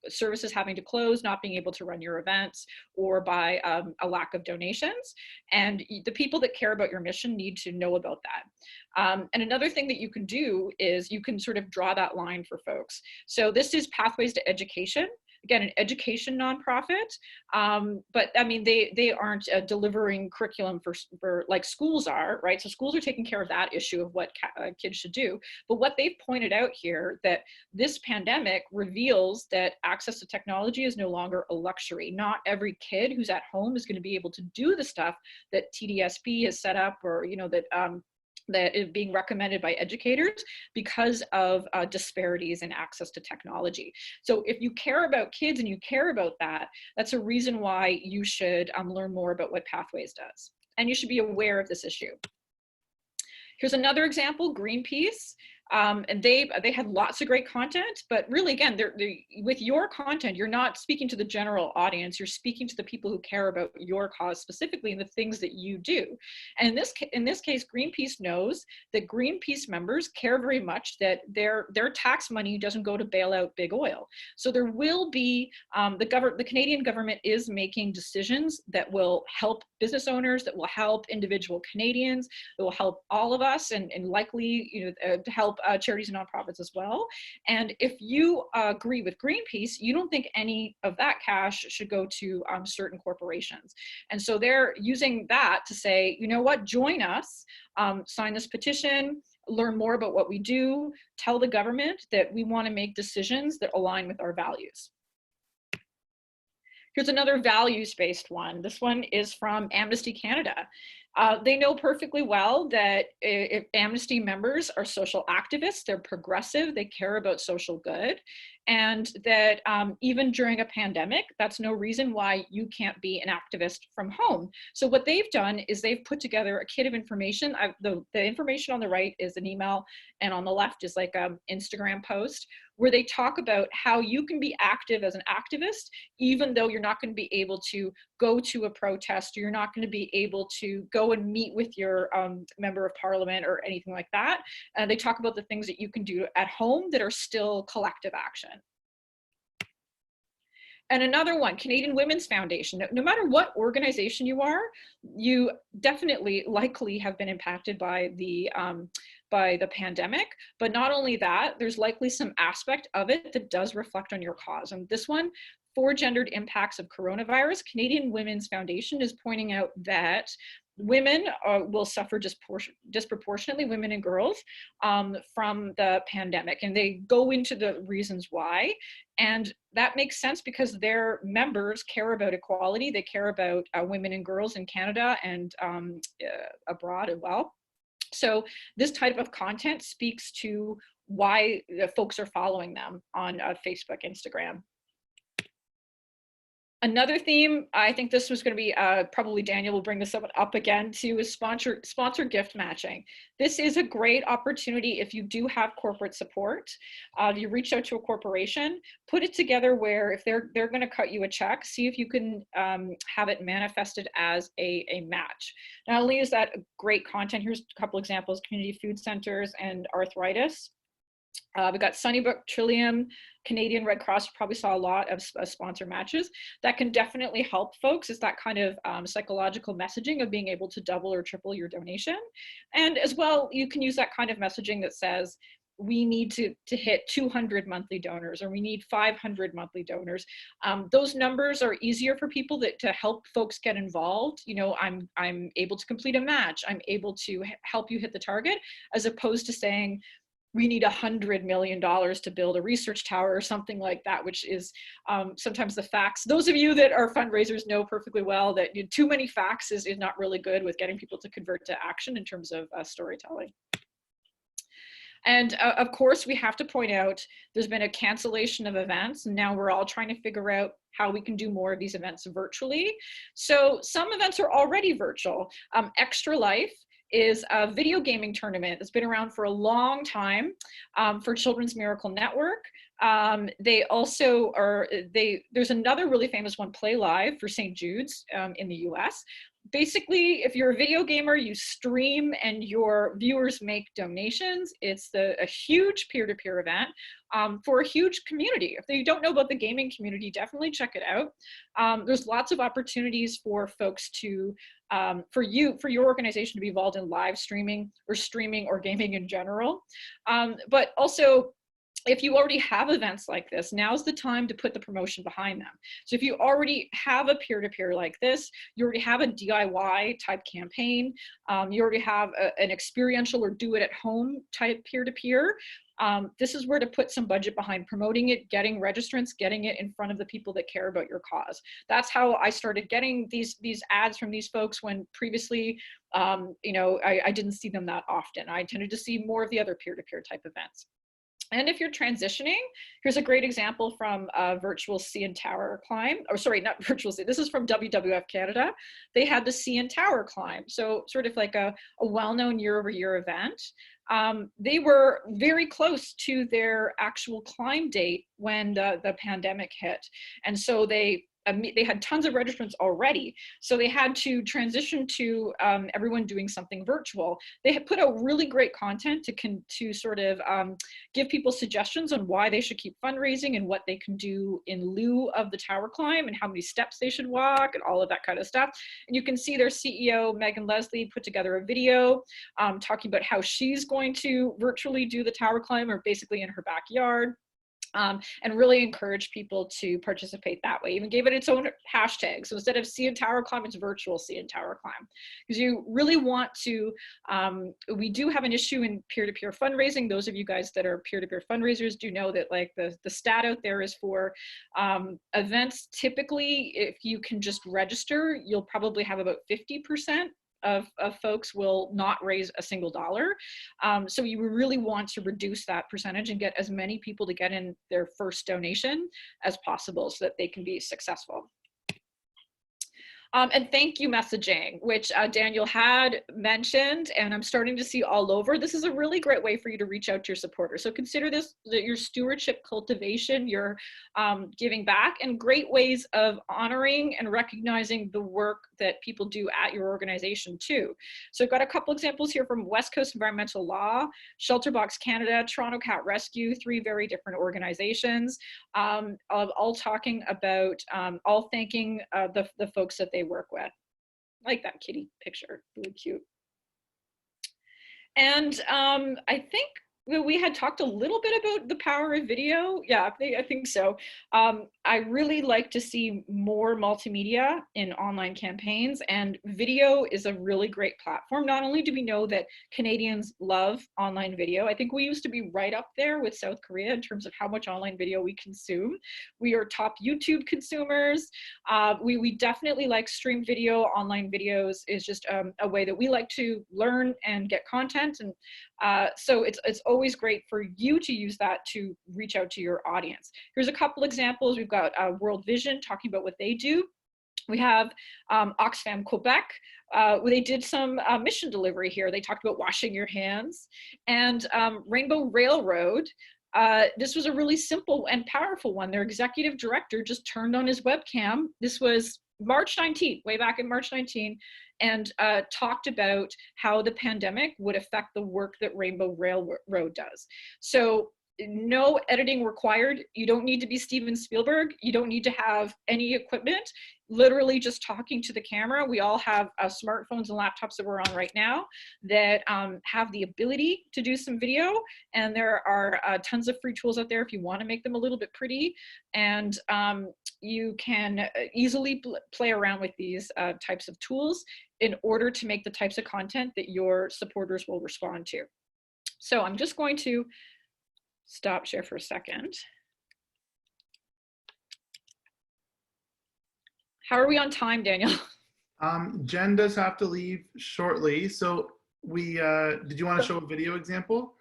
services having to close, not being able to run your events, or by a lack of donations. And the people that care about your mission need to know about that. And another thing that you can do is you can sort of draw that line for folks. So this is Pathways to Education. Again, an education nonprofit, but I mean, they aren't delivering curriculum for like schools are, right? So schools are taking care of that issue of what kids should do. But what they've pointed out here, that this pandemic reveals that access to technology is no longer a luxury. Not every kid who's at home is going to be able to do the stuff that TDSP has set up, or, you know, that is being recommended by educators because of disparities in access to technology. So if you care about kids and you care about that, that's a reason why you should learn more about what Pathways does. And you should be aware of this issue. Here's another example, Greenpeace. And they had lots of great content, but really, again, with your content, you're not speaking to the general audience, you're speaking to the people who care about your cause specifically and the things that you do. And in this case, Greenpeace knows that Greenpeace members care very much that their tax money doesn't go to bail out big oil. So there will be, the Canadian government is making decisions that will help business owners, that will help individual Canadians, that will help all of us, and likely, you know, to help charities and nonprofits as well. And if you agree with Greenpeace, you don't think any of that cash should go to certain corporations. And so they're using that to say, you know what, join us, sign this petition, learn more about what we do, tell the government that we want to make decisions that align with our values. Here's another values-based one. This one is from Amnesty Canada. They know perfectly well that if Amnesty members are social activists, they're progressive, they care about social good, and that even during a pandemic, that's no reason why you can't be an activist from home. So what they've done is they've put together a kit of information. The information on the right is an email, and on the left is like an Instagram post where they talk about how you can be active as an activist, even though you're not going to be able to go to a protest, or you're not going to be able to go and meet with your member of parliament or anything like that. And they talk about the things that you can do at home that are still collective action. And another one, Canadian Women's Foundation. No matter what organization you are, you definitely likely have been impacted by the pandemic. But not only that, there's likely some aspect of it that does reflect on your cause. And this one, For Gendered Impacts of Coronavirus, Canadian Women's Foundation is pointing out that women will suffer disproportionately, women and girls, from the pandemic. And they go into the reasons why. And that makes sense because their members care about equality. They care about women and girls in Canada and abroad as well. So this type of content speaks to why folks are following them on Facebook, Instagram. Another theme, I think this was going to be, probably Daniel will bring this up again too, is sponsor gift matching. This is a great opportunity if you do have corporate support. You reach out to a corporation, put it together where if they're going to cut you a check, see if you can have it manifested as a match. Not only is that great content, here's a couple examples: community food centers and arthritis. We've got Sunnybrook, Trillium, Canadian Red Cross. You probably saw a lot of sponsor matches. That can definitely help folks. It's that kind of psychological messaging of being able to double or triple your donation. And as well, you can use that kind of messaging that says, we need to hit 200 monthly donors, or we need 500 monthly donors. Those numbers are easier for people to help folks get involved. You know, I'm able to complete a match. I'm able to help you hit the target, as opposed to saying, we need $100 million to build a research tower or something like that, which is sometimes the facts. Those of you that are fundraisers know perfectly well that too many facts is not really good with getting people to convert to action in terms of storytelling. And of course, we have to point out there's been a cancellation of events. And now we're all trying to figure out how we can do more of these events virtually. So some events are already virtual. Extra Life is a video gaming tournament that's been around for a long time for Children's Miracle Network. They also are, there's another really famous one, Play Live, for St. Jude's in the US. Basically, if you're a video gamer, you stream and your viewers make donations. It's a huge peer-to-peer event for a huge community. If you don't know about the gaming community, definitely check it out. There's lots of opportunities for folks to, for your organization to be involved in live streaming or gaming in general. But also, if you already have events like this, now's the time to put the promotion behind them. So if you already have a peer-to-peer like this, you already have a DIY type campaign, you already have an experiential or do it at home type peer-to-peer, this is where to put some budget behind promoting it, getting registrants, getting it in front of the people that care about your cause. That's how I started getting these ads from these folks when previously, you know, I didn't see them that often. I tended to see more of the other peer-to-peer type events. And if you're transitioning, here's a great example from a virtual CN Tower climb, or sorry, not virtual, this is from WWF Canada. They had the CN Tower climb. So sort of like a well-known year-over-year event. They were very close to their actual climb date when the pandemic hit. And so they had tons of registrants already, so they had to transition to everyone doing something virtual. They had put out really great content to sort of give people suggestions on why they should keep fundraising and what they can do in lieu of the tower climb and how many steps they should walk and all of that kind of stuff. And you can see their CEO, Megan Leslie, put together a video talking about how she's going to virtually do the tower climb, or basically in her backyard. And really encourage people to participate that way. Even gave it its own hashtag. So instead of CN Tower Climb, it's virtual CN Tower Climb. Because you really want to, we do have an issue in peer-to-peer fundraising. Those of you guys that are peer-to-peer fundraisers do know that like the stat out there is for events, typically, if you can just register, you'll probably have about 50% of folks will not raise a single dollar. So you really want to reduce that percentage and get as many people to get in their first donation as possible so that they can be successful. And thank you messaging, which Daniel had mentioned, and I'm starting to see all over. This is a really great way for you to reach out to your supporters. So consider this your stewardship cultivation, your giving back, and great ways of honoring and recognizing the work that people do at your organization too. So I've got a couple examples here from West Coast Environmental Law, Shelterbox Canada, Toronto Cat Rescue, 3 very different organizations, all talking about, all thanking the folks that they work with. I like that kitty picture, really cute. And I think we had talked a little bit about the power of video. Yeah, I think so. I really like to see more multimedia in online campaigns, and video is a really great platform. Not only do we know that Canadians love online video, I think we used to be right up there with South Korea in terms of how much online video we consume. We are top YouTube consumers. We definitely like stream video. Online videos is just a way that we like to learn and get content. And so it's always great for you to use that to reach out to your audience. Here's a couple examples. We've got World Vision talking about what they do. We have Oxfam Quebec, where they did some mission delivery here. They talked about washing your hands. And Rainbow Railroad, this was a really simple and powerful one. Their executive director just turned on his webcam. This was March 19th, way back in March 19, and talked about how the pandemic would affect the work that Rainbow Railroad does. So no editing required. You don't need to be Steven Spielberg. You don't need to have any equipment. Literally just talking to the camera. We all have smartphones and laptops that we're on right now that have the ability to do some video. And there are tons of free tools out there if you want to make them a little bit pretty. And you can easily play around with these types of tools in order to make the types of content that your supporters will respond to. So I'm just going to stop share for a second. How are we on time, Daniel? Jen does have to leave shortly. So we, did you want to show a video example?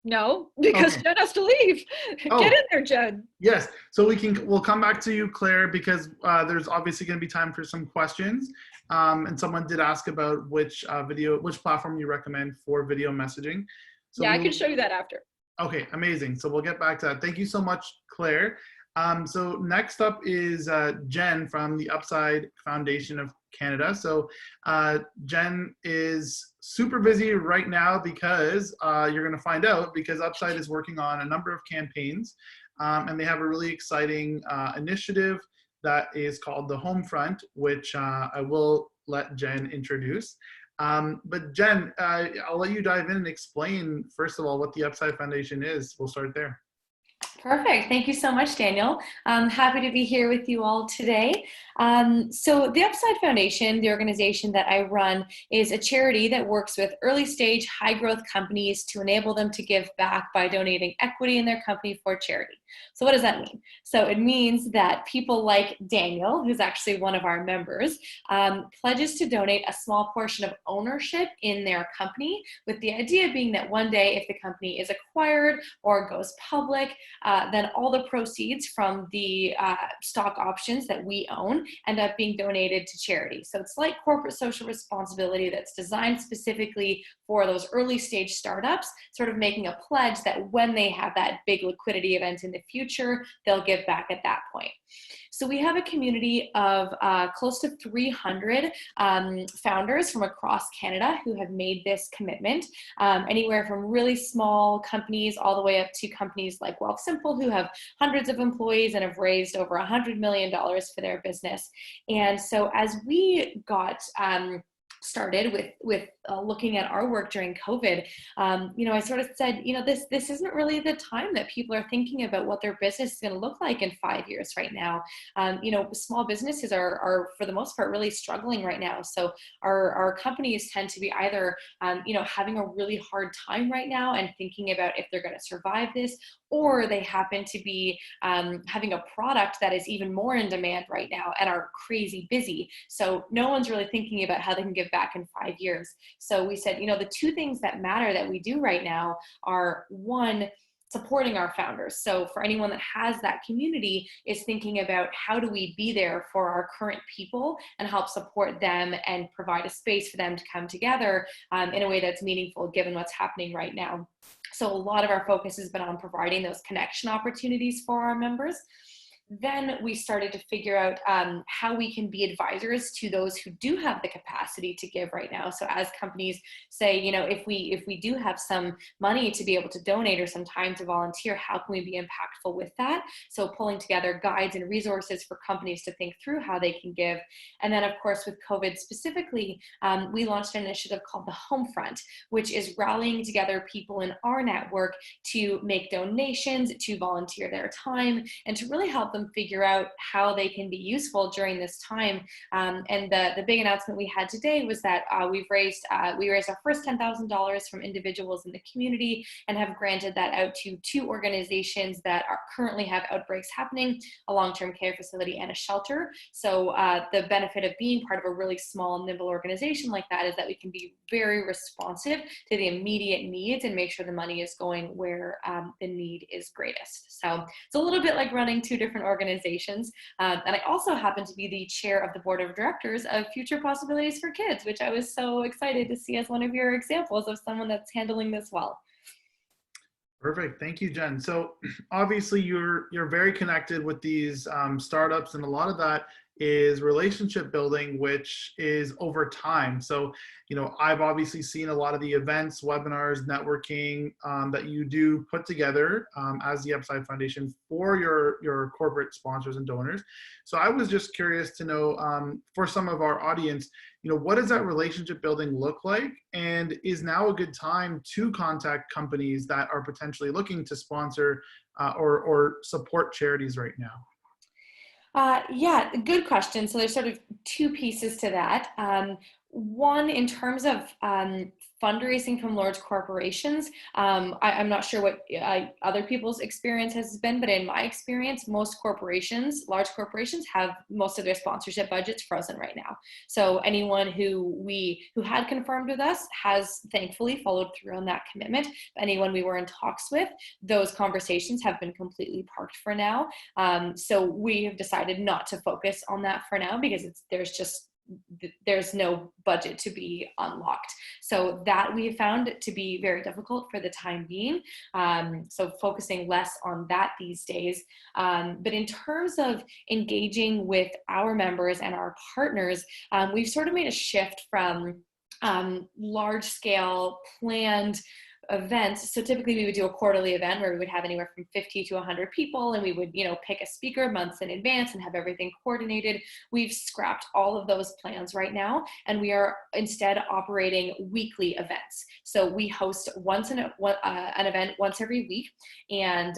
No, because Okay. Jen has to leave. Get Oh, in there, Jen. yes. So we'll come back to you, Claire, because there's obviously going to be time for some questions. And someone did ask about which which platform you recommend for video messaging. So Yeah, I can we'll show you that after. Okay, amazing. So we'll get back to that. Thank you so much, Claire. So next up is Jen from the Upside Foundation of Canada. So Jen is super busy right now because you're going to find out because Upside is working on a number of campaigns and they have a really exciting initiative that is called the Home Front, which I will let Jen introduce. But Jen, I'll let you dive in and explain, first of all, what the Upside Foundation is. We'll start there. Perfect. Thank you so much, Daniel. I'm happy to be here with you all today. So the Upside Foundation, the organization that I run, is a charity that works with early stage, high growth companies to enable them to give back by donating equity in their company for charity. So what does that mean? So it means that people like Daniel, who's actually one of our members, pledges to donate a small portion of ownership in their company, with the idea being that one day if the company is acquired or goes public, then all the proceeds from the stock options that we own end up being donated to charity. So it's like corporate social responsibility that's designed specifically for those early stage startups, sort of making a pledge that when they have that big liquidity event in the future, they'll give back at that point. So we have a community of close to 300 founders from across Canada who have made this commitment, anywhere from really small companies all the way up to companies like Wealthsimple, who have hundreds of employees and have raised over $100 million for their business. And so as we got started with looking at our work during COVID, I sort of said, this isn't really the time that people are thinking about what their business is going to look like in 5 years right now. Small businesses are for the most part really struggling right now. So our companies tend to be either, having a really hard time right now and thinking about if they're going to survive this, or they happen to be having a product that is even more in demand right now and are crazy busy. So no one's really thinking about how they can give back in 5 years. So we said, the two things that matter that we do right now are, one, supporting our founders. So for anyone that has that community, is thinking about how do we be there for our current people and help support them and provide a space for them to come together in a way that's meaningful given what's happening right now. So a lot of our focus has been on providing those connection opportunities for our members. Then we started to figure out how we can be advisors to those who do have the capacity to give right now. So as companies say, if we do have some money to be able to donate or some time to volunteer, how can we be impactful with that? So pulling together guides and resources for companies to think through how they can give. And then of course with COVID specifically, we launched an initiative called the Home Front, which is rallying together people in our network to make donations, to volunteer their time, and to really help them figure out how they can be useful during this time. And the big announcement we had today was that we raised our first $10,000 from individuals in the community and have granted that out to 2 organizations that currently have outbreaks happening, a long-term care facility and a shelter. So the benefit of being part of a really small and nimble organization like that is that we can be very responsive to the immediate needs and make sure the money is going where the need is greatest. So it's a little bit like running 2 different organizations. And I also happen to be the chair of the board of directors of Future Possibilities for Kids, which I was so excited to see as one of your examples of someone that's handling this well. Perfect. Thank you, Jen. So obviously you're very connected with these startups, and a lot of that is relationship building, which is over time. So, I've obviously seen a lot of the events, webinars, networking that you do put together as the Upside Foundation for your corporate sponsors and donors. So I was just curious to know, for some of our audience, what does that relationship building look like? And is now a good time to contact companies that are potentially looking to sponsor or support charities right now? Yeah, good question. So there's sort of 2 pieces to that. One, in terms of fundraising from large corporations, I'm not sure what other people's experience has been, but in my experience, most corporations, large corporations, have most of their sponsorship budgets frozen right now. So anyone who had confirmed with us has thankfully followed through on that commitment. Anyone we were in talks with, those conversations have been completely parked for now. So we have decided not to focus on that for now, because there's no budget to be unlocked. So that we have found to be very difficult for the time being. So focusing less on that these days. But in terms of engaging with our members and our partners, we've sort of made a shift from large scale planned events. So typically we would do a quarterly event where we would have anywhere from 50 to 100 people, and we would, pick a speaker months in advance and have everything coordinated. We've scrapped all of those plans right now, and we are instead operating weekly events. So we host an event once every week, and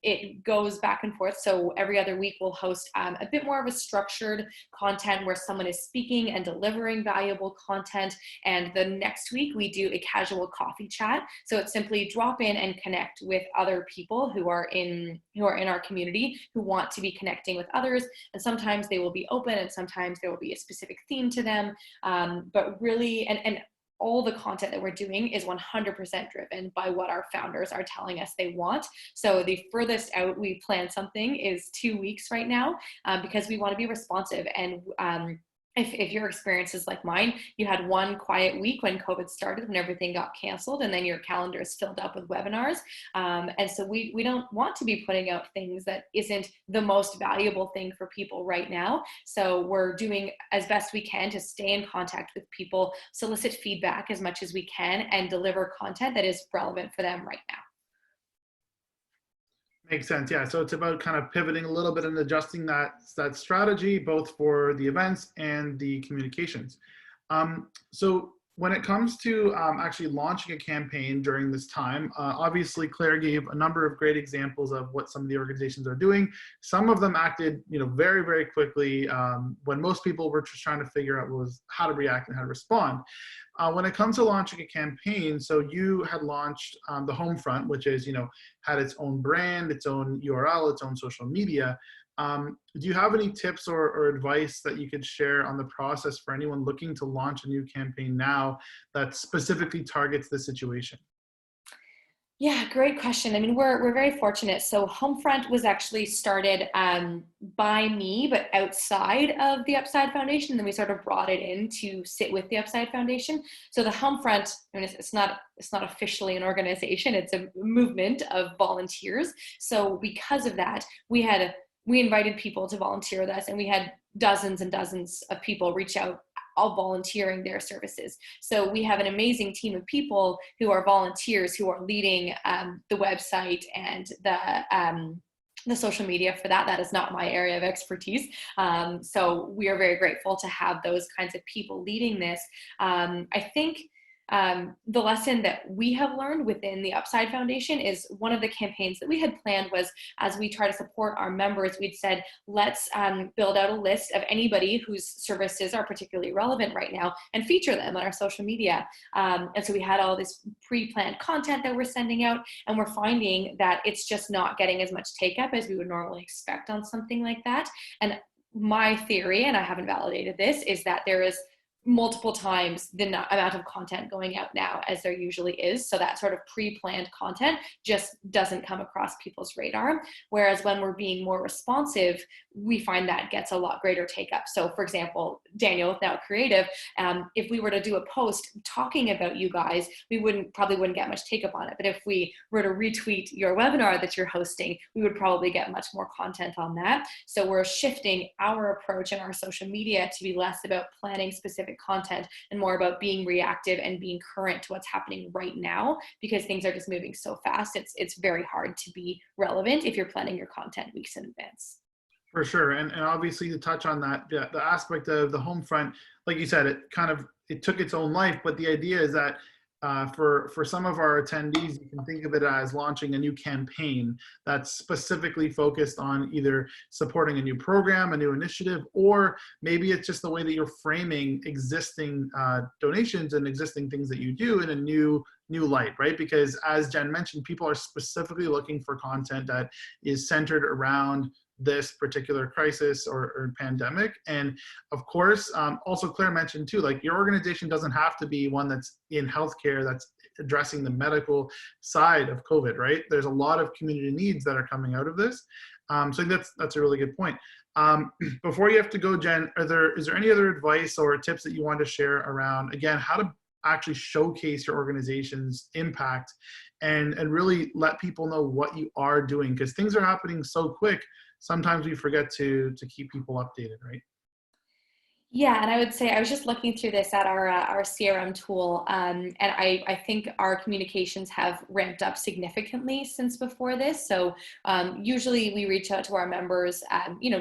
it goes back and forth. So every other week we'll host a bit more of a structured content where someone is speaking and delivering valuable content. And the next week we do a casual coffee chat. So it's simply drop in and connect with other people who are in our community, who want to be connecting with others. And sometimes they will be open, and sometimes there will be a specific theme to them. But really, and all the content that we're doing is 100% driven by what our founders are telling us they want. So the furthest out we plan something is 2 weeks right now, because we want to be responsive. And if your experience is like mine, you had one quiet week when COVID started, when everything got canceled, and then your calendar is filled up with webinars. And so we don't want to be putting out things that isn't the most valuable thing for people right now. So we're doing as best we can to stay in contact with people, solicit feedback as much as we can, and deliver content that is relevant for them right now. Makes sense. Yeah. So it's about kind of pivoting a little bit and adjusting that strategy, both for the events and the communications. So when it comes to actually launching a campaign during this time, obviously Claire gave a number of great examples of what some of the organizations are doing. Some of them acted, very, very quickly when most people were just trying to figure out was how to react and how to respond. When it comes to launching a campaign, so you had launched the Homefront, which is, had its own brand, its own URL, its own social media. Do you have any tips or advice that you could share on the process for anyone looking to launch a new campaign now that specifically targets this situation? Yeah, great question. I mean, we're very fortunate. So Homefront was actually started by me, but outside of the Upside Foundation. And then we sort of brought it in to sit with the Upside Foundation. So the Homefront, I mean, it's not officially an organization. It's a movement of volunteers. So because of that, we invited people to volunteer with us, and we had dozens and dozens of people reach out, all volunteering their services. So we have an amazing team of people who are volunteers, who are leading the website and the social media for that. That is not my area of expertise. So we are very grateful to have those kinds of people leading this. I think the lesson that we have learned within the Upside Foundation is one of the campaigns that we had planned was, as we try to support our members, we'd said, let's build out a list of anybody whose services are particularly relevant right now and feature them on our social media. And so we had all this pre-planned content that we're sending out, and we're finding that it's just not getting as much take up as we would normally expect on something like that. And my theory, and I haven't validated this, is that there is multiple times the amount of content going out now as there usually is. So that sort of pre-planned content just doesn't come across people's radar. Whereas when we're being more responsive, we find that gets a lot greater take up. So for example, Daniel with Now Creative, if we were to do a post talking about you guys, we probably wouldn't get much take up on it. But if we were to retweet your webinar that you're hosting, we would probably get much more content on that. So we're shifting our approach in our social media to be less about planning specific content and more about being reactive and being current to what's happening right now, because things are just moving so fast. It's very hard to be relevant if you're planning your content weeks in advance. For sure. And obviously to touch on that, the aspect of the Homefront, like you said, it took its own life, but the idea is that for some of our attendees, you can think of it as launching a new campaign that's specifically focused on either supporting a new program, a new initiative, or maybe it's just the way that you're framing existing donations and existing things that you do in a new light, right? Because as Jen mentioned, people are specifically looking for content that is centered around this particular crisis or pandemic. And of course, also Claire mentioned too, like your organization doesn't have to be one that's in healthcare, that's addressing the medical side of COVID, right? There's a lot of community needs that are coming out of this. So that's a really good point. Before you have to go, Jen, is there any other advice or tips that you want to share around, again, how to actually showcase your organization's impact and really let people know what you are doing? Because things are happening so quick, sometimes we forget to keep people updated, right? Yeah, and I would say I was just looking through this at our CRM tool, and I think our communications have ramped up significantly since before this. So usually we reach out to our members,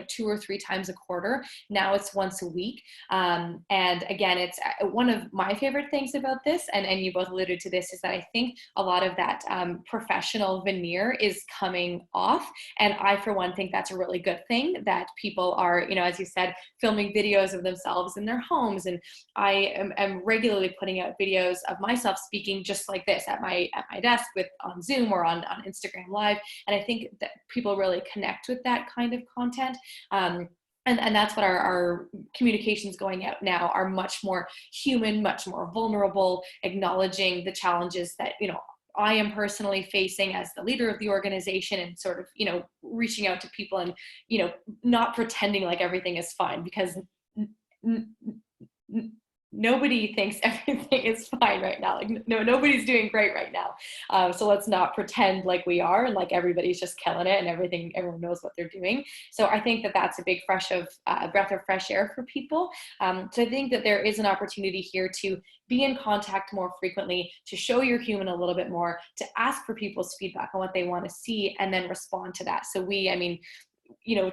2 or 3 times a quarter. Now it's once a week, and again, it's one of my favorite things about this, and you both alluded to this, is that I think a lot of that professional veneer is coming off, and I, for one, think that's a really good thing that people are, as you said, filming videos of themselves in their homes, and I am regularly putting out videos of myself speaking just like this at my desk on Zoom or on Instagram Live, and I think that people really connect with that kind of content. And that's what our communications going out now are, much more human, much more vulnerable, acknowledging the challenges that I am personally facing as the leader of the organization, and sort of reaching out to people and not pretending like everything is fine, because nobody thinks everything is fine right now. Like nobody's doing great right now. So let's not pretend like we are and like everybody's just killing it and everyone knows what they're doing. So I think that that's a big breath of fresh air for people. So I think that there is an opportunity here to be in contact more frequently, to show you're human a little bit more, to ask for people's feedback on what they want to see, and then respond to that. So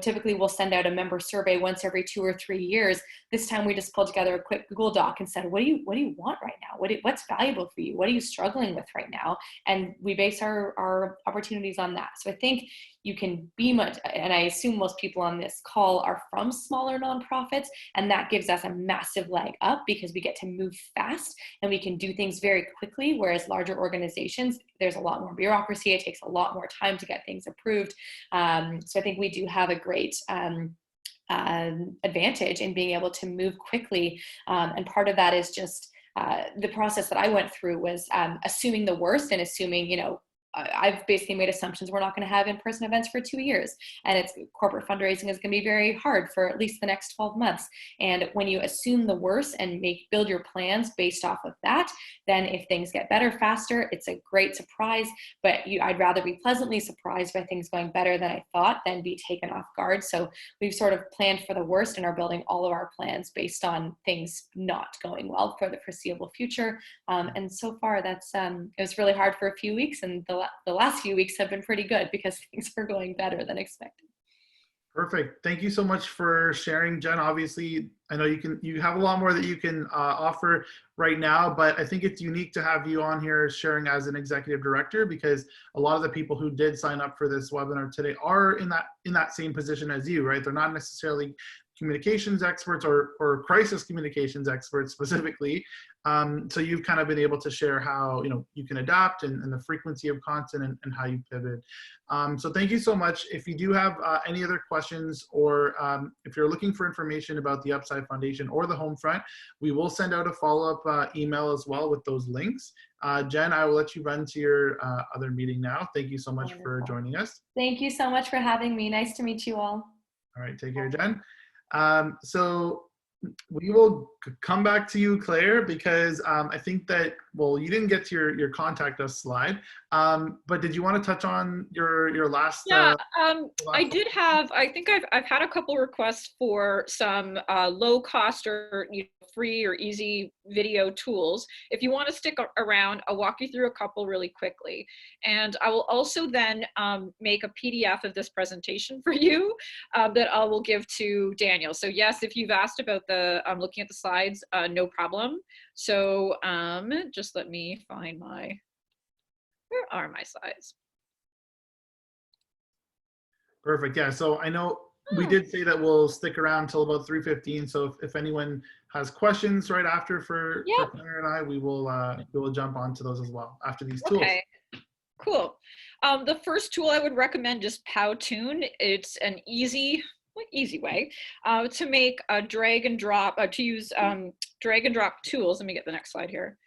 typically we'll send out a member survey once every 2 or 3 years. This time we just pulled together a quick Google Doc and said, what do you want right now? What's valuable for you? What are you struggling with right now? And we base our opportunities on that. So I think you can be much, and I assume most people on this call are from smaller nonprofits, and that gives us a massive leg up because we get to move fast and we can do things very quickly, whereas larger organizations, there's a lot more bureaucracy. It takes a lot more time to get things approved. So I think we do have a great advantage in being able to move quickly. And part of that is just the process that I went through was assuming the worst and assuming, I've basically made assumptions we're not going to have in-person events for 2 years, and corporate fundraising is going to be very hard for at least the next 12 months. And when you assume the worst and build your plans based off of that, then if things get better faster, it's a great surprise. But I'd rather be pleasantly surprised by things going better than I thought than be taken off guard. So we've sort of planned for the worst and are building all of our plans based on things not going well for the foreseeable future. And so far, it was really hard for a few weeks, and the last few weeks have been pretty good because things are going better than expected. Perfect. Thank you so much for sharing, Jen. Obviously, I know you have a lot more that you can offer right now, but I think it's unique to have you on here sharing as an executive director, because a lot of the people who did sign up for this webinar today are in that same position as you, right? They're not necessarily communications experts or crisis communications experts specifically. So you've kind of been able to share how you can adapt and the frequency of content and how you pivot. So thank you so much. If you do have any other questions, or if you're looking for information about the Upside Foundation or the Homefront, we will send out a follow-up email as well with those links. Jen, I will let you run to your other meeting now. Thank you so much for joining us. Thank you so much for having me. Nice to meet you all. All right, take care, Jen. So we will come back to you, Claire, because I think that, well, you didn't get to your contact us slide, but did you want to touch on your last? Yeah, I did have, I think I've had a couple requests for some low cost or free or easy video tools. If you want to stick around, I'll walk you through a couple really quickly. And I will also then make a PDF of this presentation for you that I will give to Daniel. So yes, if you've asked about looking at the slides slides, no problem. So just let me find my, where are my slides? Perfect. Yeah. So I know we did say that we'll stick around till about 3:15. So if anyone has questions right after for Claire and I, we will jump onto those as well after these tools. Okay, cool. The first tool I would recommend is Powtoon. It's an easy way to make a drag and drop, to use drag and drop tools. Let me get the next slide here.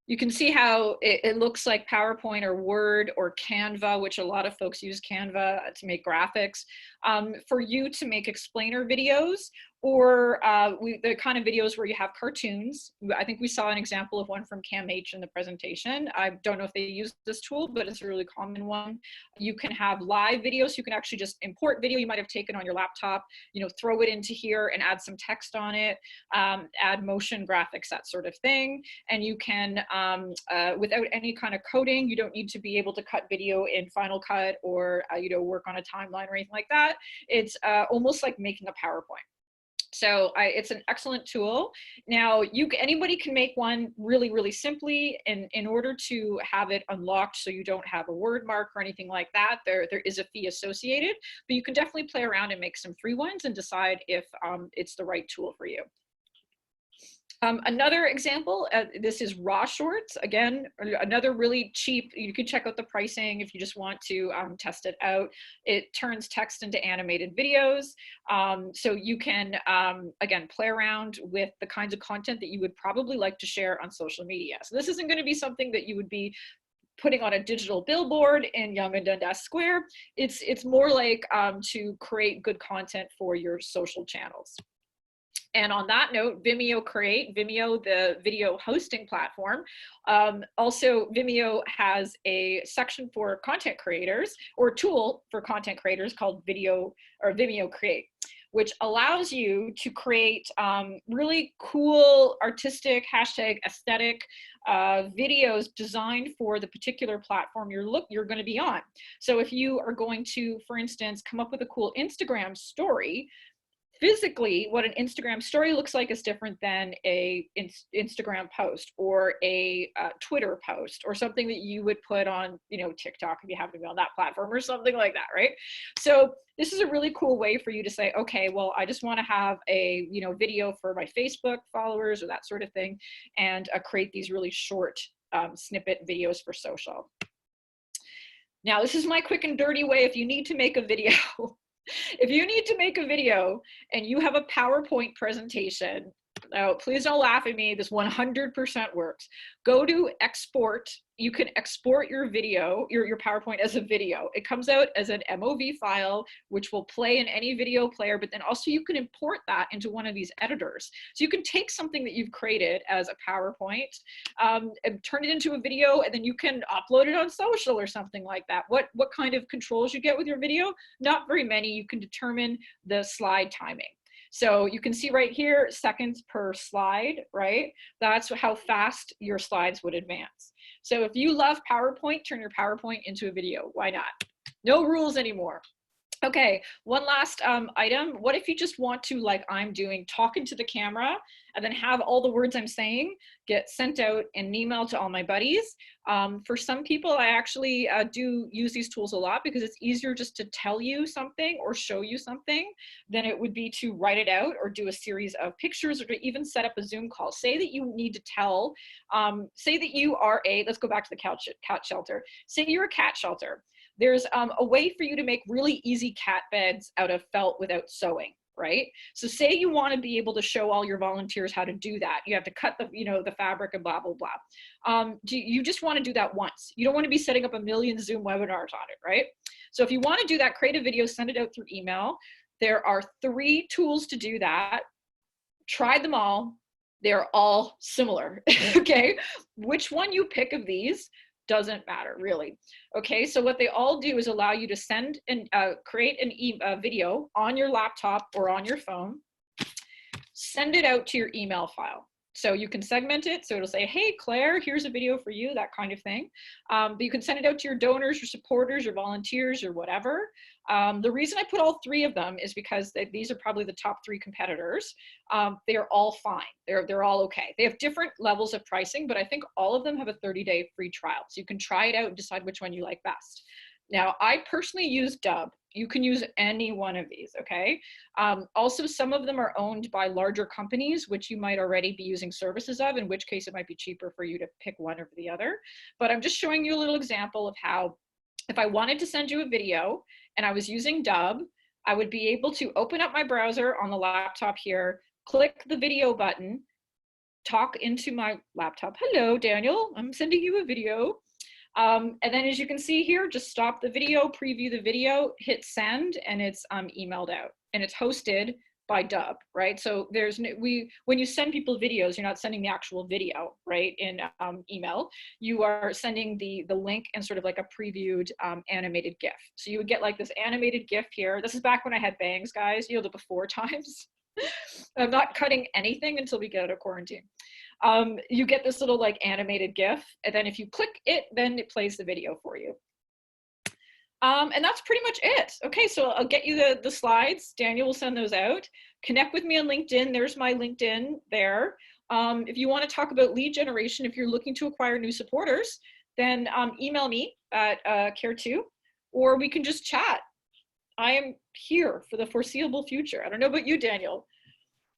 You can see how it looks like PowerPoint or Word or Canva, which a lot of folks use Canva to make graphics, for you to make explainer videos, or the kind of videos where you have cartoons. I think we saw an example of one from CAMH in the presentation. I don't know if they use this tool, but it's a really common one. You can have live videos. So you can actually just import video you might have taken on your laptop, you know, throw it into here and add some text on it, add motion graphics, that sort of thing. And you can, without any kind of coding, you don't need to be able to cut video in Final Cut or, you know, work on a timeline or anything like that. It's almost like making a PowerPoint. So it's an excellent tool. Now, anybody can make one really, really simply. And in order to have it unlocked so you don't have a word mark or anything like that, there is a fee associated, but you can definitely play around and make some free ones and decide if it's the right tool for you. Another example, this is RawShorts. Again, another really cheap, you can check out the pricing if you just want to test it out. It turns text into animated videos. So you can, again, play around with the kinds of content that you would probably like to share on social media. So this isn't going to be something that you would be putting on a digital billboard in Yonge and Dundas Square. It's more like to create good content for your social channels. And on that note, Vimeo, the video hosting platform. Also, Vimeo has a section for content creators, or a tool for content creators called Vimeo Create, which allows you to create really cool, artistic, hashtag aesthetic videos designed for the particular platform you're going to be on. So if you are going to, for instance, come up with a cool Instagram story, physically, what an Instagram story looks like is different than a Instagram post or a Twitter post or something that you would put on, you know, TikTok if you happen to be on that platform or something like that, right? So this is a really cool way for you to say, okay, well, I just want to have a, you know, video for my Facebook followers or that sort of thing, and create these really short snippet videos for social. Now, this is my quick and dirty way if you need to make a video. If you need to make a video and you have a PowerPoint presentation, now please don't laugh at me, this 100% works. Go to export. You can export your video, your PowerPoint as a video. It comes out as an MOV file, which will play in any video player, but then also you can import that into one of these editors. So you can take something that you've created as a PowerPoint and turn it into a video, and then you can upload it on social or something like that. What kind of controls you get with your video? Not very many. You can determine the slide timing. So you can see right here, seconds per slide, right? That's how fast your slides would advance. So if you love PowerPoint, turn your PowerPoint into a video. Why not? No rules anymore. Okay, one last item. What if you just want to, like I'm doing, talk into the camera and then have all the words I'm saying get sent out in an email to all my buddies? For some people, I actually do use these tools a lot because it's easier just to tell you something or show you something than it would be to write it out or do a series of pictures or to even set up a Zoom call. Say that you need to tell, say that you are let's go back to the cat shelter. Say you're a cat shelter. There's a way for you to make really easy cat beds out of felt without sewing, right? So say you want to be able to show all your volunteers how to do that. You have to cut the, you know, the fabric and blah, blah, blah. You just want to do that once. You don't want to be setting up a million Zoom webinars on it, right? So if you want to do that, create a video, send it out through email. There are 3 tools to do that. Try them all. They're all similar, okay? Which one you pick of these doesn't matter, really. Okay, so what they all do is allow you to send and create a video on your laptop or on your phone, send it out to your email file. So you can segment it. So it'll say, hey, Claire, here's a video for you, that kind of thing. But you can send it out to your donors, your supporters, your volunteers, or whatever. The reason I put all three of them is because these are probably the top three competitors. They are all fine. They're all okay. They have different levels of pricing, but I think all of them have a 30-day free trial. So you can try it out and decide which one you like best. Now, I personally use Dub. You can use any one of these, okay? Also, some of them are owned by larger companies, which you might already be using services of, in which case it might be cheaper for you to pick one over the other. But I'm just showing you a little example of how, if I wanted to send you a video and I was using Dub, I would be able to open up my browser on the laptop here, click the video button, talk into my laptop. Hello, Daniel, I'm sending you a video. And then as you can see here, just stop the video, preview the video, hit send, and it's emailed out. And it's hosted by Dub, right? So there's when you send people videos, you're not sending the actual video, right, in email. You are sending the link and sort of like a previewed animated GIF. So you would get like this animated GIF here. This is back when I had bangs, guys, you know, the before times. I'm not cutting anything until we get out of quarantine. You get this little like animated GIF, and then if you click it, then it plays the video for you. And that's pretty much it. Okay, so I'll get you the slides. Daniel will send those out. Connect with me on LinkedIn. There's my LinkedIn there. If you want to talk about lead generation, if you're looking to acquire new supporters, then email me at care2, or we can just chat. I am here for the foreseeable future. I don't know about you, Daniel.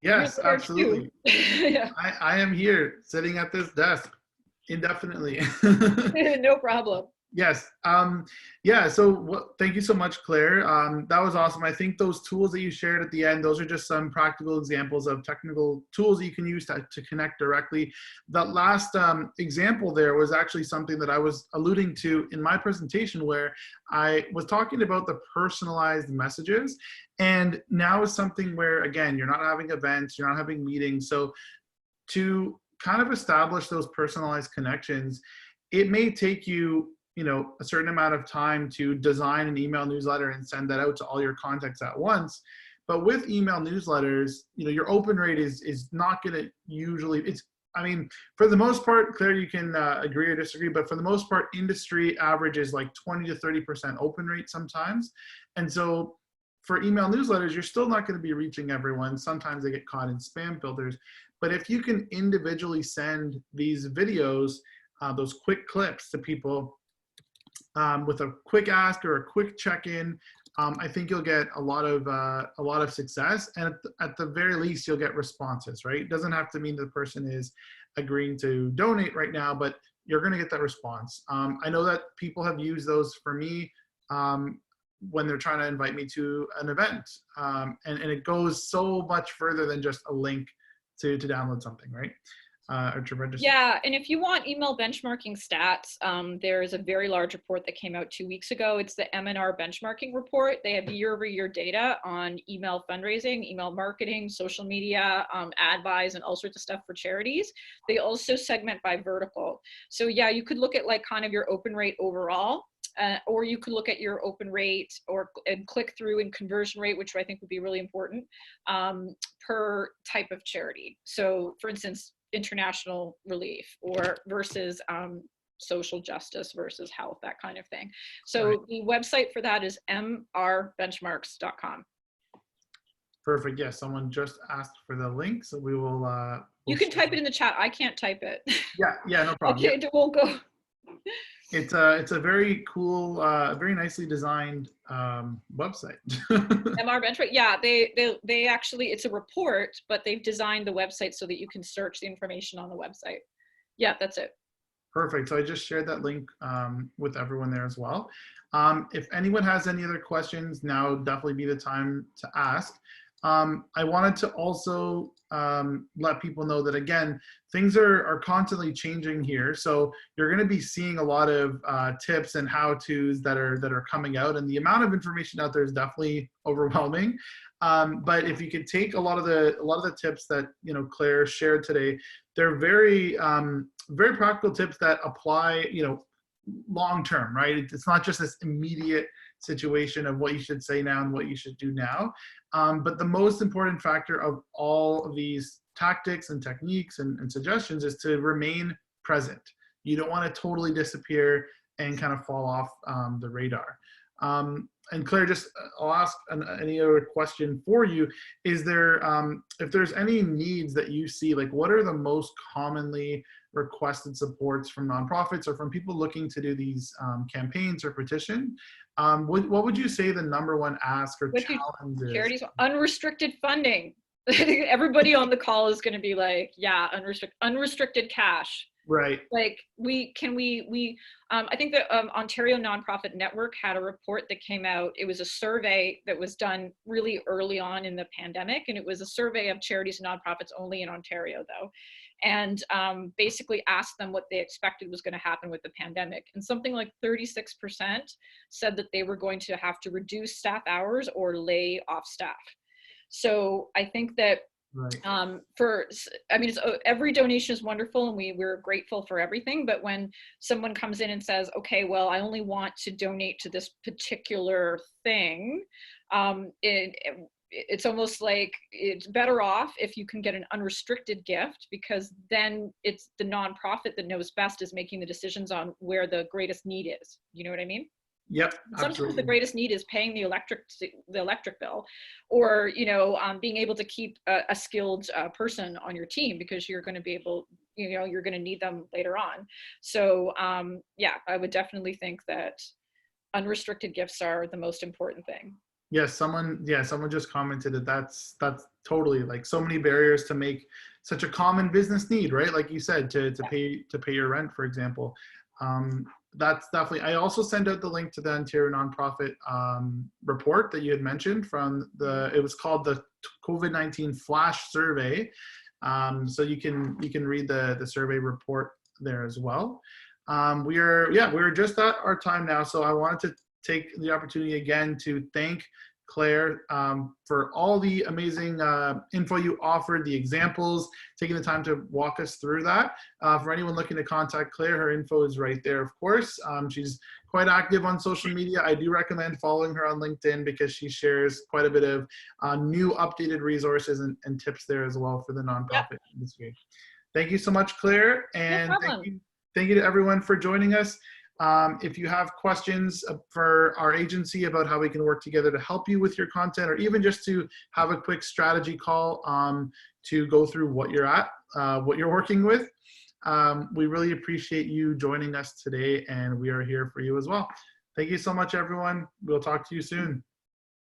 Yes, absolutely. Yeah. I am here sitting at this desk indefinitely. No problem. Yes. Yeah. So thank you so much, Claire. That was awesome. I think those tools that you shared at the end, those are just some practical examples of technical tools that you can use to connect directly. That last example there was actually something that I was alluding to in my presentation, where I was talking about the personalized messages. And now is something where, again, you're not having events, you're not having meetings. So to kind of establish those personalized connections, it may take you, a certain amount of time to design an email newsletter and send that out to all your contacts at once. But with email newsletters, your open rate is not going to usually, for the most part, Claire, you can agree or disagree, but for the most part, industry average is like 20 to 30% open rate sometimes. And so for email newsletters, you're still not going to be reaching everyone. Sometimes they get caught in spam filters. But if you can individually send these videos, those quick clips to people with a quick ask or a quick check-in, I think you'll get a lot of success. And at the very least, you'll get responses, right? It doesn't have to mean the person is agreeing to donate right now, but you're going to get that response. I know that people have used those for me when they're trying to invite me to an event. And it goes so much further than just a link to download something, right? Or to register. Yeah, and if you want email benchmarking stats, there is a very large report that came out 2 weeks ago. It's the M&R benchmarking report. They have year-over-year data on email fundraising, email marketing, social media, ad buys, and all sorts of stuff for charities. They also segment by vertical. So yeah, you could look at like kind of your open rate overall. Or you could look at your open rate and click through and conversion rate, which I think would be really important, per type of charity. So for instance, international relief or versus social justice versus health, that kind of thing. So right. The website for that is mrbenchmarks.com. Perfect. Yes, someone just asked for the link, so we will. You can type it in the chat. I can't type it. Yeah, no problem. Okay, yeah. We'll go. It's a very cool, very nicely designed website. MR Benchmark, yeah, they actually, it's a report, but they've designed the website so that you can search the information on the website. Yeah, that's it. Perfect. So I just shared that link with everyone there as well. If anyone has any other questions, now would definitely be the time to ask. I wanted to also let people know that, again, things are constantly changing here. So you're going to be seeing a lot of tips and how-tos that are coming out, and the amount of information out there is definitely overwhelming. But if you could take a lot of the tips that Claire shared today, they're very very practical tips that apply long term, right? It's not just this immediate situation of what you should say now and what you should do now. But the most important factor of all of these tactics and techniques and suggestions is to remain present. You don't want to totally disappear and kind of fall off the radar. And Claire, I'll ask any other question for you. Is there, if there's any needs that you see, like what are the most commonly requested supports from nonprofits or from people looking to do these campaigns or petition? What would you say the #1 ask or challenge is? Charities, unrestricted funding. Everybody on the call is going to be like, yeah, unrestricted cash. Right. Like I think the Ontario Nonprofit Network had a report that came out. It was a survey that was done really early on in the pandemic, and it was a survey of charities and nonprofits only in Ontario though, and basically asked them what they expected was going to happen with the pandemic. And something like 36% said that they were going to have to reduce staff hours or lay off staff. So I think that right. Every donation is wonderful, and we're grateful for everything. But when someone comes in and says, okay, well, I only want to donate to this particular thing, it's almost like it's better off if you can get an unrestricted gift, because then it's the nonprofit that knows best is making the decisions on where the greatest need is. You know what I mean? Yep. Sometimes absolutely. the greatest need is paying the electric bill, or being able to keep a skilled person on your team, because you're going to be able, you're going to need them later on. So yeah, I would definitely think that unrestricted gifts are the most important thing. Yes, someone just commented that that's totally, like, so many barriers to make such a common business need, right? Like you said, to pay your rent, for example. That's definitely, I also send out the link to the Ontario Nonprofit report that you had mentioned it was called the COVID-19 Flash Survey. So you can read the survey report there as well. We're just at our time now. So I wanted to take the opportunity again to thank Claire for all the amazing info you offered, the examples, taking the time to walk us through that. For anyone looking to contact Claire, her info is right there, of course. She's quite active on social media. I do recommend following her on LinkedIn because she shares quite a bit of new updated resources and tips there as well for the nonprofit industry. Thank you so much, Claire. And thank you to everyone for joining us. If you have questions for our agency about how we can work together to help you with your content, or even just to have a quick strategy call to go through what you're working with, we really appreciate you joining us today, and we are here for you as well. Thank you so much, everyone. We'll talk to you soon.